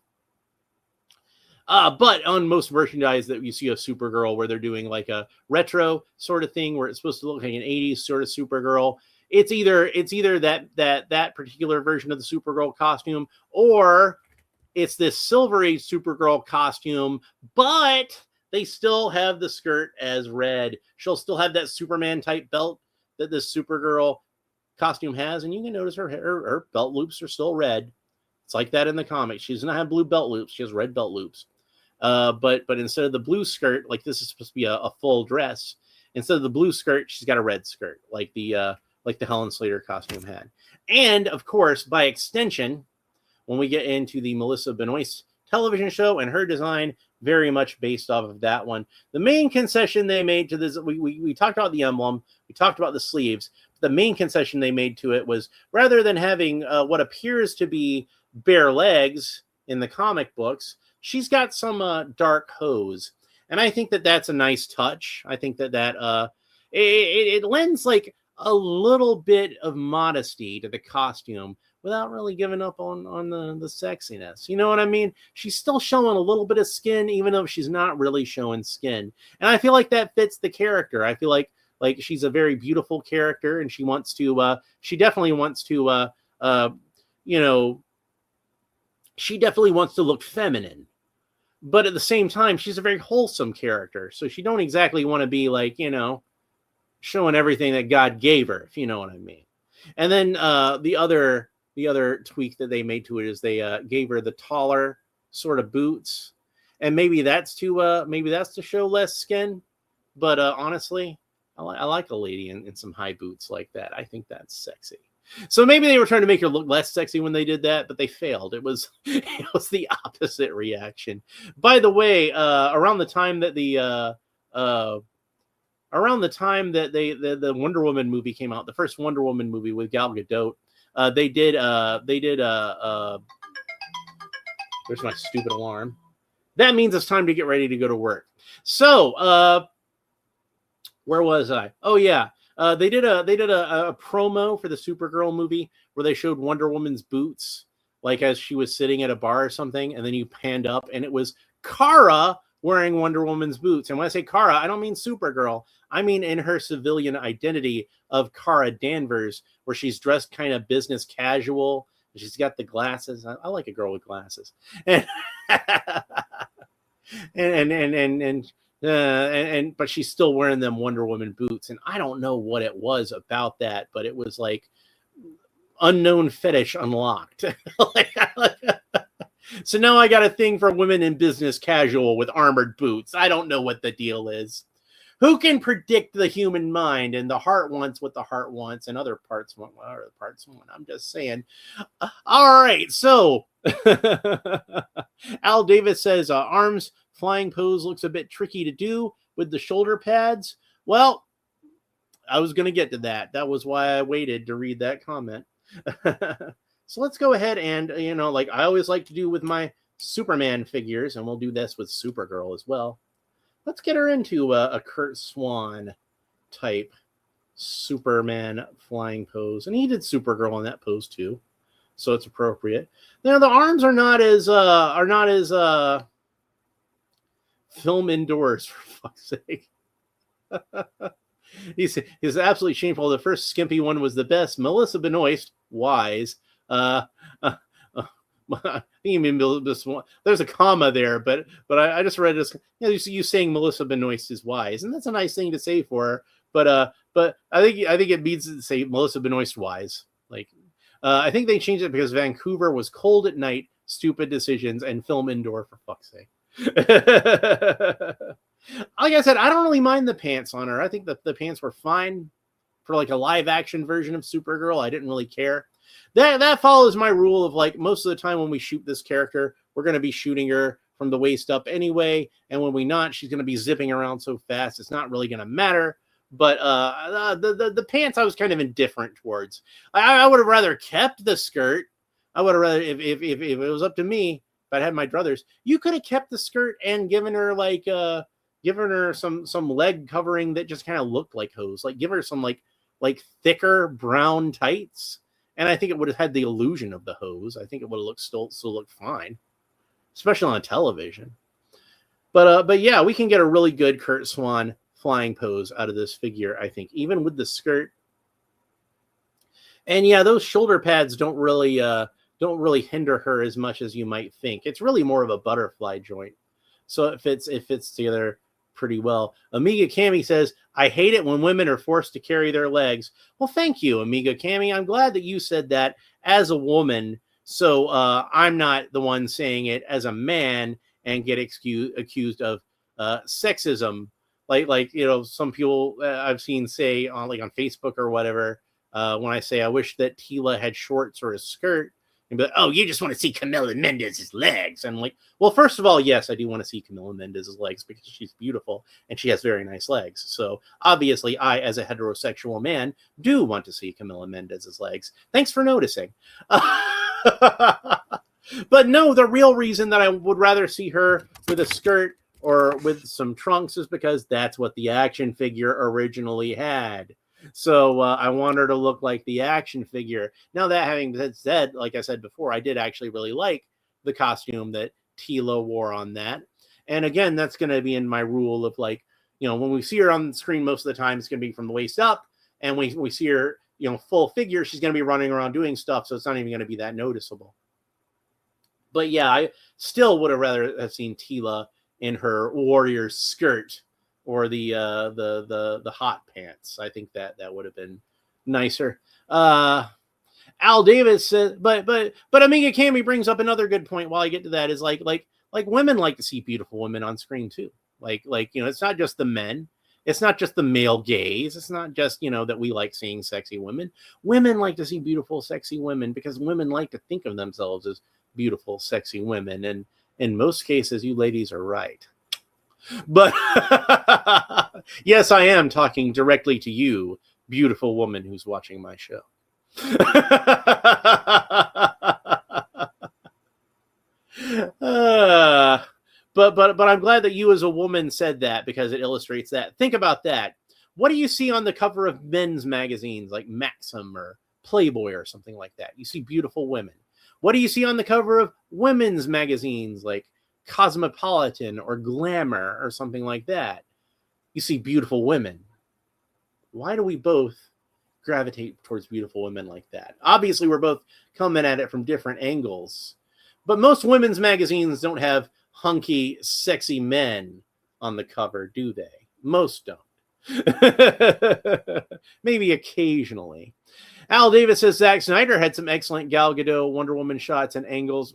[SPEAKER 1] But on most merchandise that you see of Supergirl, where they're doing like a retro sort of thing, where it's supposed to look like an 80s sort of Supergirl, it's either that particular version of the Supergirl costume, or it's this Silver Age Supergirl costume, but they still have the skirt as red. She'll still have that Superman type belt that this Supergirl costume has, and you can notice her belt loops are still red. It's like that in the comics. She does not have blue belt loops. She has red belt loops. But instead of the blue skirt, like this is supposed to be a full dress, instead of the blue skirt, she's got a red skirt, like the Helen Slater costume had. And of course, by extension, when we get into the Melissa Benoist television show and her design, very much based off of that one. The main concession they made to this, we talked about the emblem, we talked about the sleeves. The main concession they made to it was, rather than having what appears to be bare legs in the comic books, she's got some dark hose. And I think that that's a nice touch. I think that it lends like a little bit of modesty to the costume without really giving up on the sexiness. You know what I mean? She's still showing a little bit of skin, even though she's not really showing skin. And I feel like that fits the character. I feel like she's a very beautiful character, and she definitely wants to, she definitely wants to look feminine. But at the same time, she's a very wholesome character. So she don't exactly want to be like, showing everything that God gave her, if you know what I mean. And then the other tweak that they made to it is they gave her the taller sort of boots. And maybe that's to show less skin. But honestly, I like a lady in some high boots like that. I think that's sexy. So maybe they were trying to make her look less sexy when they did that, but they failed. It was the opposite reaction. By the way, around the time that the Wonder Woman movie came out, the first Wonder Woman movie with Gal Gadot, they did there's my stupid alarm. That means it's time to get ready to go to work. So, where was I? Oh yeah. They did a promo for the Supergirl movie where they showed Wonder Woman's boots, like as she was sitting at a bar or something, and then you panned up, and it was Kara wearing Wonder Woman's boots. And when I say Kara, I don't mean Supergirl. I mean in her civilian identity of Kara Danvers, where she's dressed kind of business casual. And she's got the glasses. I like a girl with glasses. And but she's still wearing them Wonder Woman boots. And I don't know what it was about that, but it was like unknown fetish unlocked. So now I got a thing for women in business casual with armored boots. I don't know what the deal is. Who can predict the human mind? And the heart wants what the heart wants, and other parts want what other parts want. I'm just saying. All right, so Al Davis says arms flying pose looks a bit tricky to do with the shoulder pads. Well, I was going to get to that. That was why I waited to read that comment. So let's go ahead and, like I always like to do with my Superman figures, and we'll do this with Supergirl as well. Let's get her into a Kurt Swan type Superman flying pose. And he did Supergirl in that pose too, so it's appropriate. Now the arms are not as film indoors, for fuck's sake. He's absolutely shameful. The first skimpy one was the best. Melissa Benoist, wise. There's a comma there, but I just read this. You saying Melissa Benoist is wise, and that's a nice thing to say for her. But I think it means to say Melissa Benoist wise. Like I think they changed it because Vancouver was cold at night. Stupid decisions, and film indoor, for fuck's sake. Like I said, I don't really mind the pants on her. I think the pants were fine for like a live action version of Supergirl. I didn't really care. That follows my rule of like most of the time when we shoot this character, we're going to be shooting her from the waist up anyway. And when we not, she's going to be zipping around so fast. It's not really going to matter. But the pants I was kind of indifferent towards. I would have rather kept the skirt. I would have rather, if it was up to me, if I'd had my druthers, you could have kept the skirt and given her some leg covering that just kind of looked like hose. Like give her some like thicker brown tights. And I think it would have had the illusion of the hose. I think it would have still looked fine, especially on television. But yeah, we can get a really good Kurt Swan flying pose out of this figure, I think, even with the skirt. And yeah, those shoulder pads don't really hinder her as much as you might think. It's really more of a butterfly joint, so it fits together pretty well. Amiga Cami says, I hate it when women are forced to carry their legs. Well, thank you, Amiga Cami. I'm glad that you said that as a woman, so I'm not the one saying it as a man and get accused of sexism. Like some people I've seen say on Facebook or whatever, when I say I wish that Tila had shorts or a skirt, and be like, oh, you just want to see Camila Mendez's legs. And I'm like, well, first of all, yes, I do want to see Camila Mendez's legs because she's beautiful and she has very nice legs. So obviously I, as a heterosexual man, do want to see Camila Mendez's legs. Thanks for noticing. But no, the real reason that I would rather see her with a skirt or with some trunks is because that's what the action figure originally had. So I want her to look like the action figure. Now, that having been said, like I said before, I did actually really like the costume that Tila wore on that. And again, that's going to be in my rule of when we see her on the screen, most of the time it's going to be from the waist up. And we see her, full figure, she's going to be running around doing stuff. So it's not even going to be that noticeable. But yeah, I still would have rather have seen Tila in her warrior skirt or the hot pants. I think that would have been nicer. Al Davis says, but Amiga Cami brings up another good point. While I get to that, is like women like to see beautiful women on screen too. Like it's not just the men. It's not just the male gaze. It's not just that we like seeing sexy women. Women like to see beautiful, sexy women because women like to think of themselves as beautiful, sexy women. And in most cases, you ladies are right. But yes, I am talking directly to you, beautiful woman who's watching my show. But I'm glad that you as a woman said that because it illustrates that. Think about that. What do you see on the cover of men's magazines like Maxim or Playboy or something like that? You see beautiful women. What do you see on the cover of women's magazines like Cosmopolitan or Glamour or something like that? You see beautiful women. Why do we both gravitate towards beautiful women like that? Obviously, we're both coming at it from different angles. But most women's magazines don't have hunky, sexy men on the cover, do they? Most don't. Maybe occasionally. Al Davis says Zack Snyder had some excellent Gal Gadot Wonder Woman shots and angles.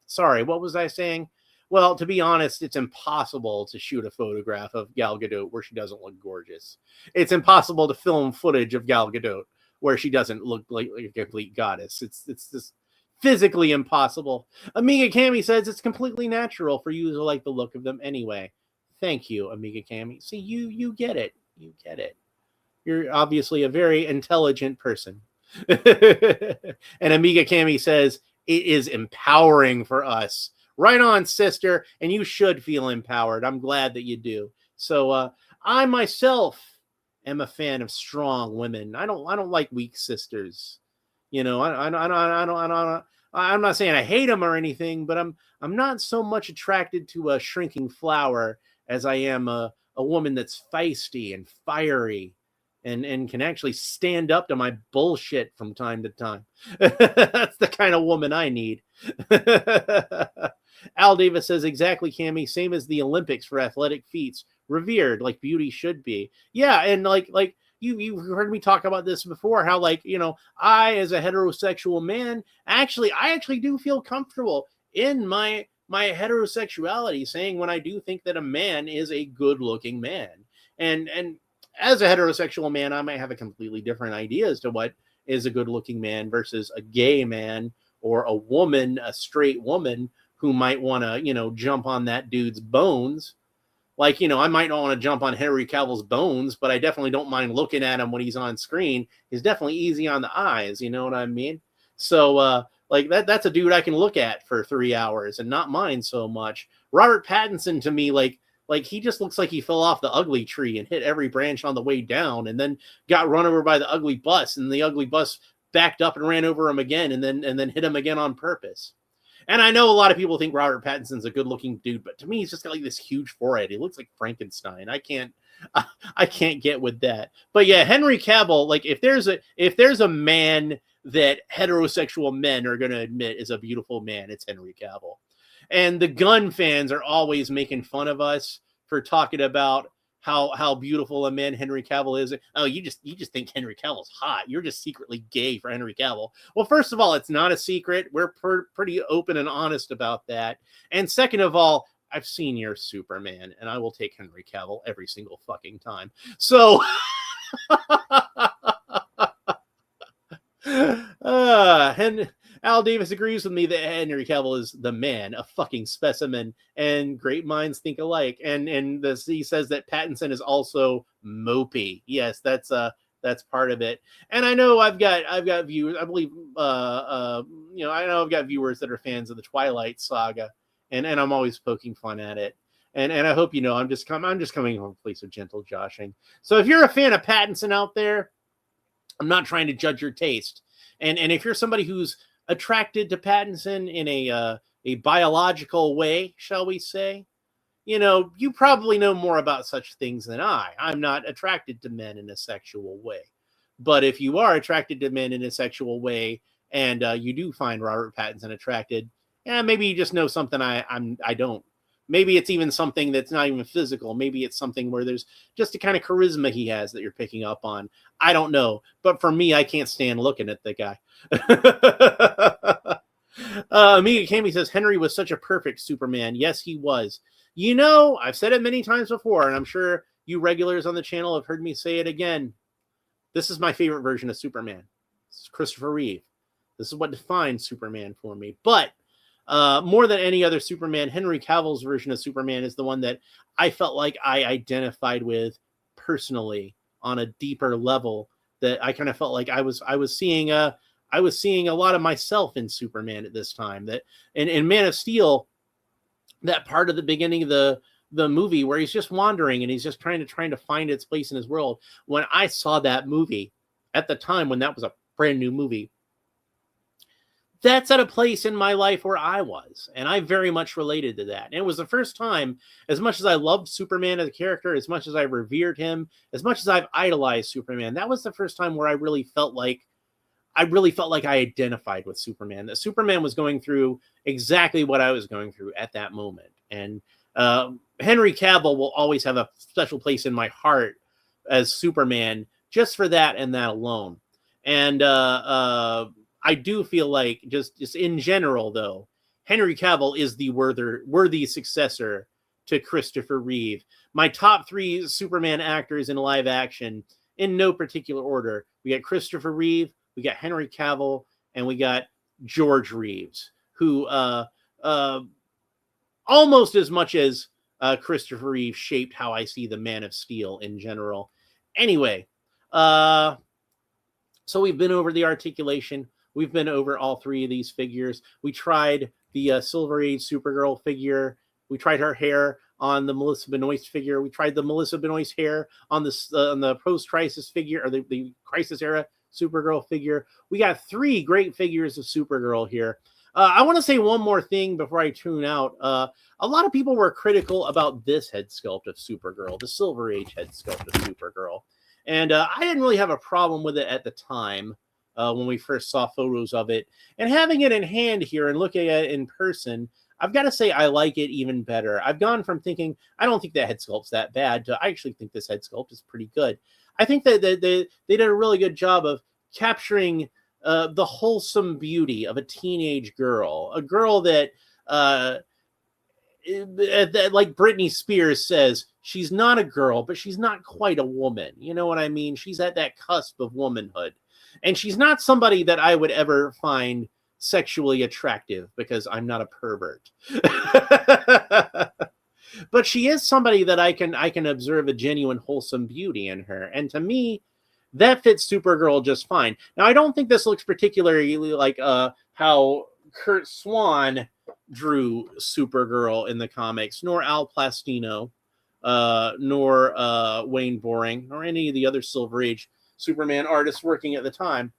[SPEAKER 1] Sorry, what was I saying? Well, to be honest, it's impossible to shoot a photograph of Gal Gadot where she doesn't look gorgeous. It's impossible to film footage of Gal Gadot where she doesn't look like a complete goddess. It's just physically impossible. Amiga Cami says it's completely natural for you to like the look of them anyway. Thank you, Amiga Cami. See, you get it. You get it. You're obviously a very intelligent person. And Amiga Cami says it is empowering for us. Right on, sister. And you should feel empowered. I'm glad that you do. So I myself am a fan of strong women. I don't like weak sisters. I'm not saying I hate them or anything, but I'm not so much attracted to a shrinking flower as I am a woman that's feisty and fiery and can actually stand up to my bullshit from time to time. That's the kind of woman I need. Al Davis says exactly, Cammy, same as the Olympics for athletic feats, revered like beauty should be. Yeah, and like you heard me talk about this before, how I as a heterosexual man I actually do feel comfortable in my heterosexuality, saying when I do think that a man is a good looking man. And as a heterosexual man, I might have a completely different idea as to what is a good looking man versus a gay man or a woman, a straight woman who might want to, jump on that dude's bones. Like, I might not want to jump on Henry Cavill's bones, but I definitely don't mind looking at him when he's on screen. He's definitely easy on the eyes. You know what I mean? So, that's a dude I can look at for 3 hours and not mind so much. Robert Pattinson, to me, like he just looks like he fell off the ugly tree and hit every branch on the way down and then got run over by the ugly bus, and the ugly bus backed up and ran over him again and then hit him again on purpose. And I know a lot of people think Robert Pattinson's a good-looking dude, but to me, he's just got like this huge forehead. He looks like Frankenstein. I can't get with that. But yeah, Henry Cavill, like if there's a man that heterosexual men are going to admit is a beautiful man, it's Henry Cavill. And the gun fans are always making fun of us for talking about how beautiful a man Henry Cavill is. Oh, you just think Henry Cavill's hot. You're just secretly gay for Henry Cavill. Well, first of all, it's not a secret. We're pretty open and honest about that. And second of all, I've seen your Superman, and I will take Henry Cavill every single fucking time. So, Al Davis agrees with me that Henry Cavill is the man, a fucking specimen, and great minds think alike. And he says that Pattinson is also mopey. Yes, that's part of it. And I know I've got viewers. I believe I know I've got viewers that are fans of the Twilight Saga, and I'm always poking fun at it. And I hope I'm just coming from a place of gentle joshing. So if you're a fan of Pattinson out there, I'm not trying to judge your taste. And if you're somebody who's attracted to Pattinson in a biological way, shall we say, you probably know more about such things than I. I'm not attracted to men in a sexual way. But if you are attracted to men in a sexual way and you do find Robert Pattinson attracted, Yeah, maybe you just know something I don't. Maybe it's even something that's not even physical. Maybe it's something where there's just a kind of charisma he has that you're picking up on. I don't know. But for me, I can't stand looking at the guy. Amiga Kami says Henry was such a perfect Superman. Yes, he was. You know, I've said it many times before, and I'm sure you regulars on the channel have heard me say it again. This is my favorite version of Superman. This is Christopher Reeve. This is what defines Superman for me. But more than any other Superman, Henry Cavill's version of Superman is the one that I felt like I identified with personally on a deeper level. That I kind of felt like I was seeing a lot of myself in Superman at this time. That in Man of Steel, that part of the beginning of the movie where he's just wandering and he's just trying to find its place in his world. When I saw that movie at the time, when that was a brand new movie, that's at a place in my life where I was, and I very much related to that. And it was the first time, as much as I loved Superman as a character, as much as I revered him, as much as I've idolized Superman, that was the first time where I really felt like I identified with Superman, that Superman was going through exactly what I was going through at that moment. And Henry Cavill will always have a special place in my heart as Superman, just for that and that alone. And I do feel like just in general, though, Henry Cavill is the worthy successor to Christopher Reeve. My top 3 Superman actors in live action, in no particular order. We got Christopher Reeve, we got Henry Cavill, and we got George Reeves, who almost as much as Christopher Reeve shaped how I see the Man of Steel in general. Anyway, so we've been over the articulation. We've been over all 3 of these figures. We tried the Silver Age Supergirl figure. We tried her hair on the Melissa Benoist figure. We tried the Melissa Benoist hair on the post-crisis figure, or the crisis era Supergirl figure. We got 3 great figures of Supergirl here. I want to say one more thing before I tune out. A lot of people were critical about this head sculpt of Supergirl, the Silver Age head sculpt of Supergirl. And I didn't really have a problem with it at the time when we first saw photos of it. And having it in hand here and looking at it in person, I've got to say I like it even better. I've gone from thinking, I don't think that head sculpt's that bad, to I actually think this head sculpt is pretty good. I think that they did a really good job of capturing the wholesome beauty of a teenage girl, a girl that, like Britney Spears says, she's not a girl, but she's not quite a woman. You know what I mean? She's at that cusp of womanhood. And she's not somebody that I would ever find sexually attractive, because I'm not a pervert. But she is somebody that I can observe a genuine wholesome beauty in her. And to me, that fits Supergirl just fine. Now, I don't think this looks particularly like how Kurt Swan drew Supergirl in the comics, nor Al Plastino, nor Wayne Boring, nor any of the other Silver Age Superman artists working at the time.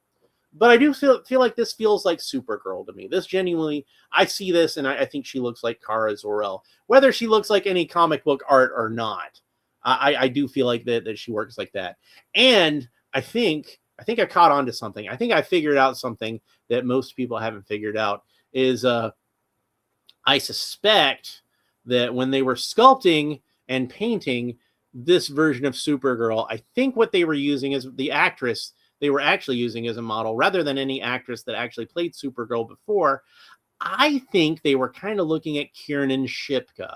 [SPEAKER 1] But I do feel like this feels like Supergirl to me. This genuinely, I see this and I think she looks like Kara Zor-El. Whether she looks like any comic book art or not, I do feel like that she works like that. And I think I caught on to something. I think I figured out something that most people haven't figured out, is I suspect that when they were sculpting and painting this version of Supergirl, I think what they were using is the actress they were actually using as a model, rather than any actress that actually played Supergirl before. I think they were kind of looking at Kiernan Shipka,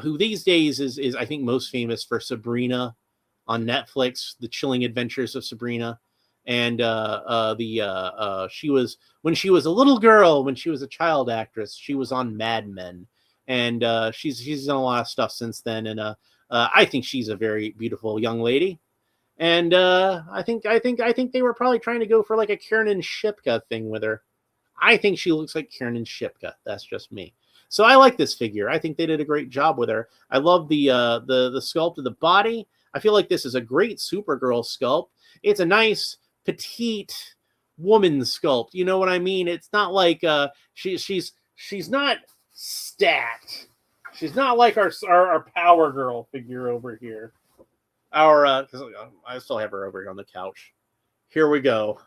[SPEAKER 1] who these days is I think most famous for Sabrina on Netflix, The Chilling Adventures of Sabrina. And she was, when she was a little girl, when she was a child actress, she was on Mad Men. And she's done a lot of stuff since then. And I think she's a very beautiful young lady. And I think they were probably trying to go for like a Kiernan Shipka thing with her. I think she looks like Kiernan Shipka. That's just me. So I like this figure. I think they did a great job with her. I love the sculpt of the body. I feel like this is a great Supergirl sculpt. It's a nice petite woman sculpt. You know what I mean? It's not like she's not stacked. She's not like our Power Girl figure over here. Because I still have her over here on the couch. Here we go.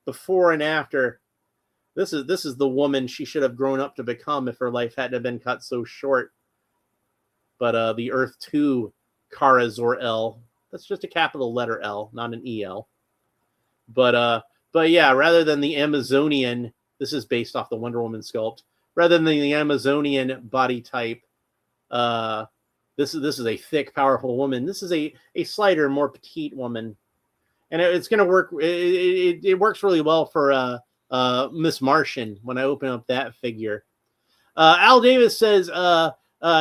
[SPEAKER 1] Before and after This is the woman she should have grown up to become if her life hadn't have been cut so short. But the Earth 2 Kara Zor-El, that's just a capital letter L, not an EL. But yeah, rather than the Amazonian, this is based off the Wonder Woman sculpt. Rather than the Amazonian body type, this is a thick, powerful woman. This is a slighter, more petite woman, and it's going to work. It works really well for Miss Martian when I open up that figure. Al Davis says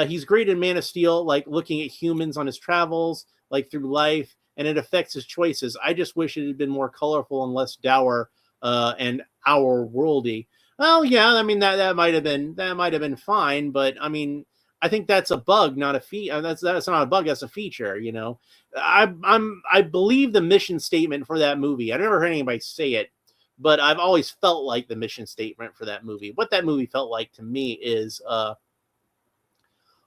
[SPEAKER 1] he's great in Man of Steel, like looking at humans on his travels, like through life, and it affects his choices. I just wish it had been more colorful and less dour and our worldy. Well, yeah, I mean that might have been fine, but I mean, I think that's a bug, not a feature. That's not a bug, that's a feature. You know, I believe the mission statement for that movie. I never heard anybody say it, but I've always felt like the mission statement for that movie. What that movie felt like to me is,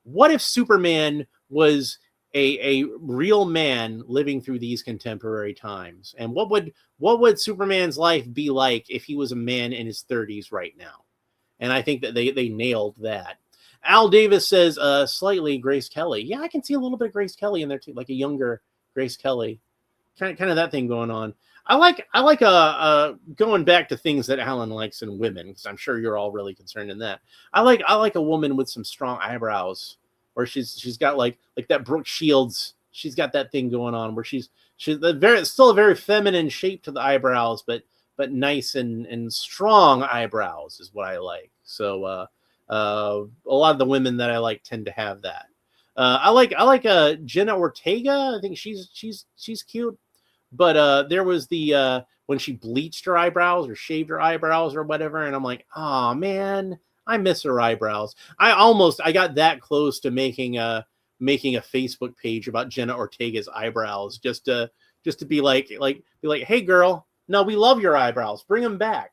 [SPEAKER 1] what if Superman was a real man living through these contemporary times, and what would Superman's life be like if he was a man in his 30s right now? And I think that they nailed that. Al Davis says slightly Grace Kelly. Yeah, I can see a little bit of Grace Kelly in there too, like a younger Grace Kelly, kind of that thing going on. I like going back to things that Alan likes in women, because I'm sure you're all really concerned in that. I like a woman with some strong eyebrows, where she's got like that Brooke Shields. She's got that thing going on where she's still a very feminine shape to the eyebrows, but nice and strong eyebrows is what I like. So a lot of the women that I like tend to have that. I like Jenna Ortega. I think she's cute. But there was the when she bleached her eyebrows or shaved her eyebrows or whatever, and I'm like, oh man, I miss her eyebrows. I got that close to making a Facebook page about Jenna Ortega's eyebrows, just to be like, hey girl, no, we love your eyebrows, bring them back.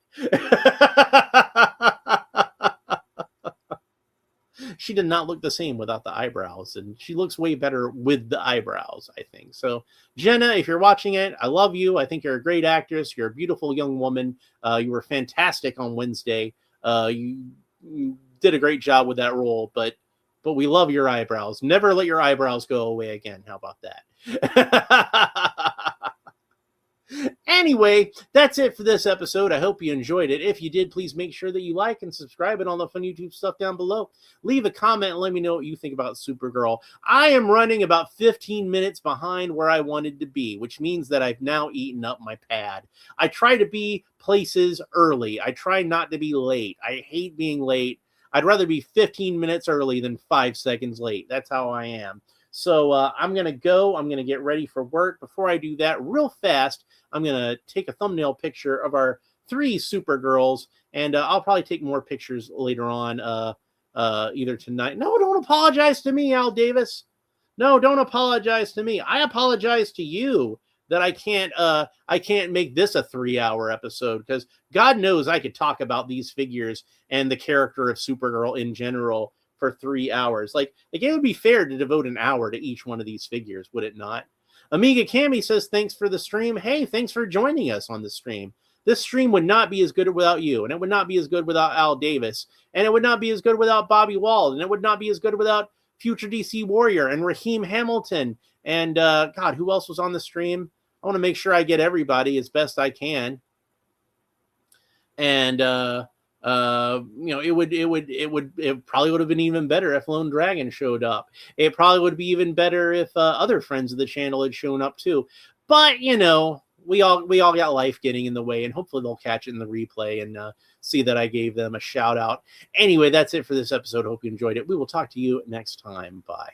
[SPEAKER 1] She did not look the same without the eyebrows, and she looks way better with the eyebrows, I think. So, Jenna, if you're watching it, I love you. I think you're a great actress. You're a beautiful young woman. You were fantastic on Wednesday. You did a great job with that role, but we love your eyebrows. Never let your eyebrows go away again. How about that? Anyway, that's it for this episode. I hope you enjoyed it. If you did, please make sure that you like and subscribe and all the fun YouTube stuff down below. Leave a comment and let me know what you think about Supergirl. I am running about 15 minutes behind where I wanted to be, which means that I've now eaten up my pad. I try to be places early. I try not to be late. I hate being late. I'd rather be 15 minutes early than 5 seconds late. That's how I am. So I'm going to go. I'm going to get ready for work. Before I do that, real fast, I'm going to take a thumbnail picture of our 3 Supergirls, and I'll probably take more pictures later on, either tonight. No, don't apologize to me, Al Davis. No, don't apologize to me. I apologize to you that I can't make this a 3-hour episode, because God knows I could talk about these figures and the character of Supergirl in general for 3 hours. Like it would be fair to devote an hour to each one of these figures, would it not? Amiga Cami says, thanks for the stream. Hey, thanks for joining us on the stream. This stream would not be as good without you, and it would not be as good without Al Davis, and it would not be as good without Bobby Wald, and it would not be as good without Future DC Warrior and Raheem Hamilton, and God, who else was on the stream? I want to make sure I get everybody as best I can. And it probably would have been even better if Lone Dragon showed up. It probably would be even better if other friends of the channel had shown up too. But we all got life getting in the way, and hopefully they'll catch it in the replay and see that I gave them a shout out. Anyway, that's it for this episode. Hope you enjoyed it. We will talk to you next time. Bye.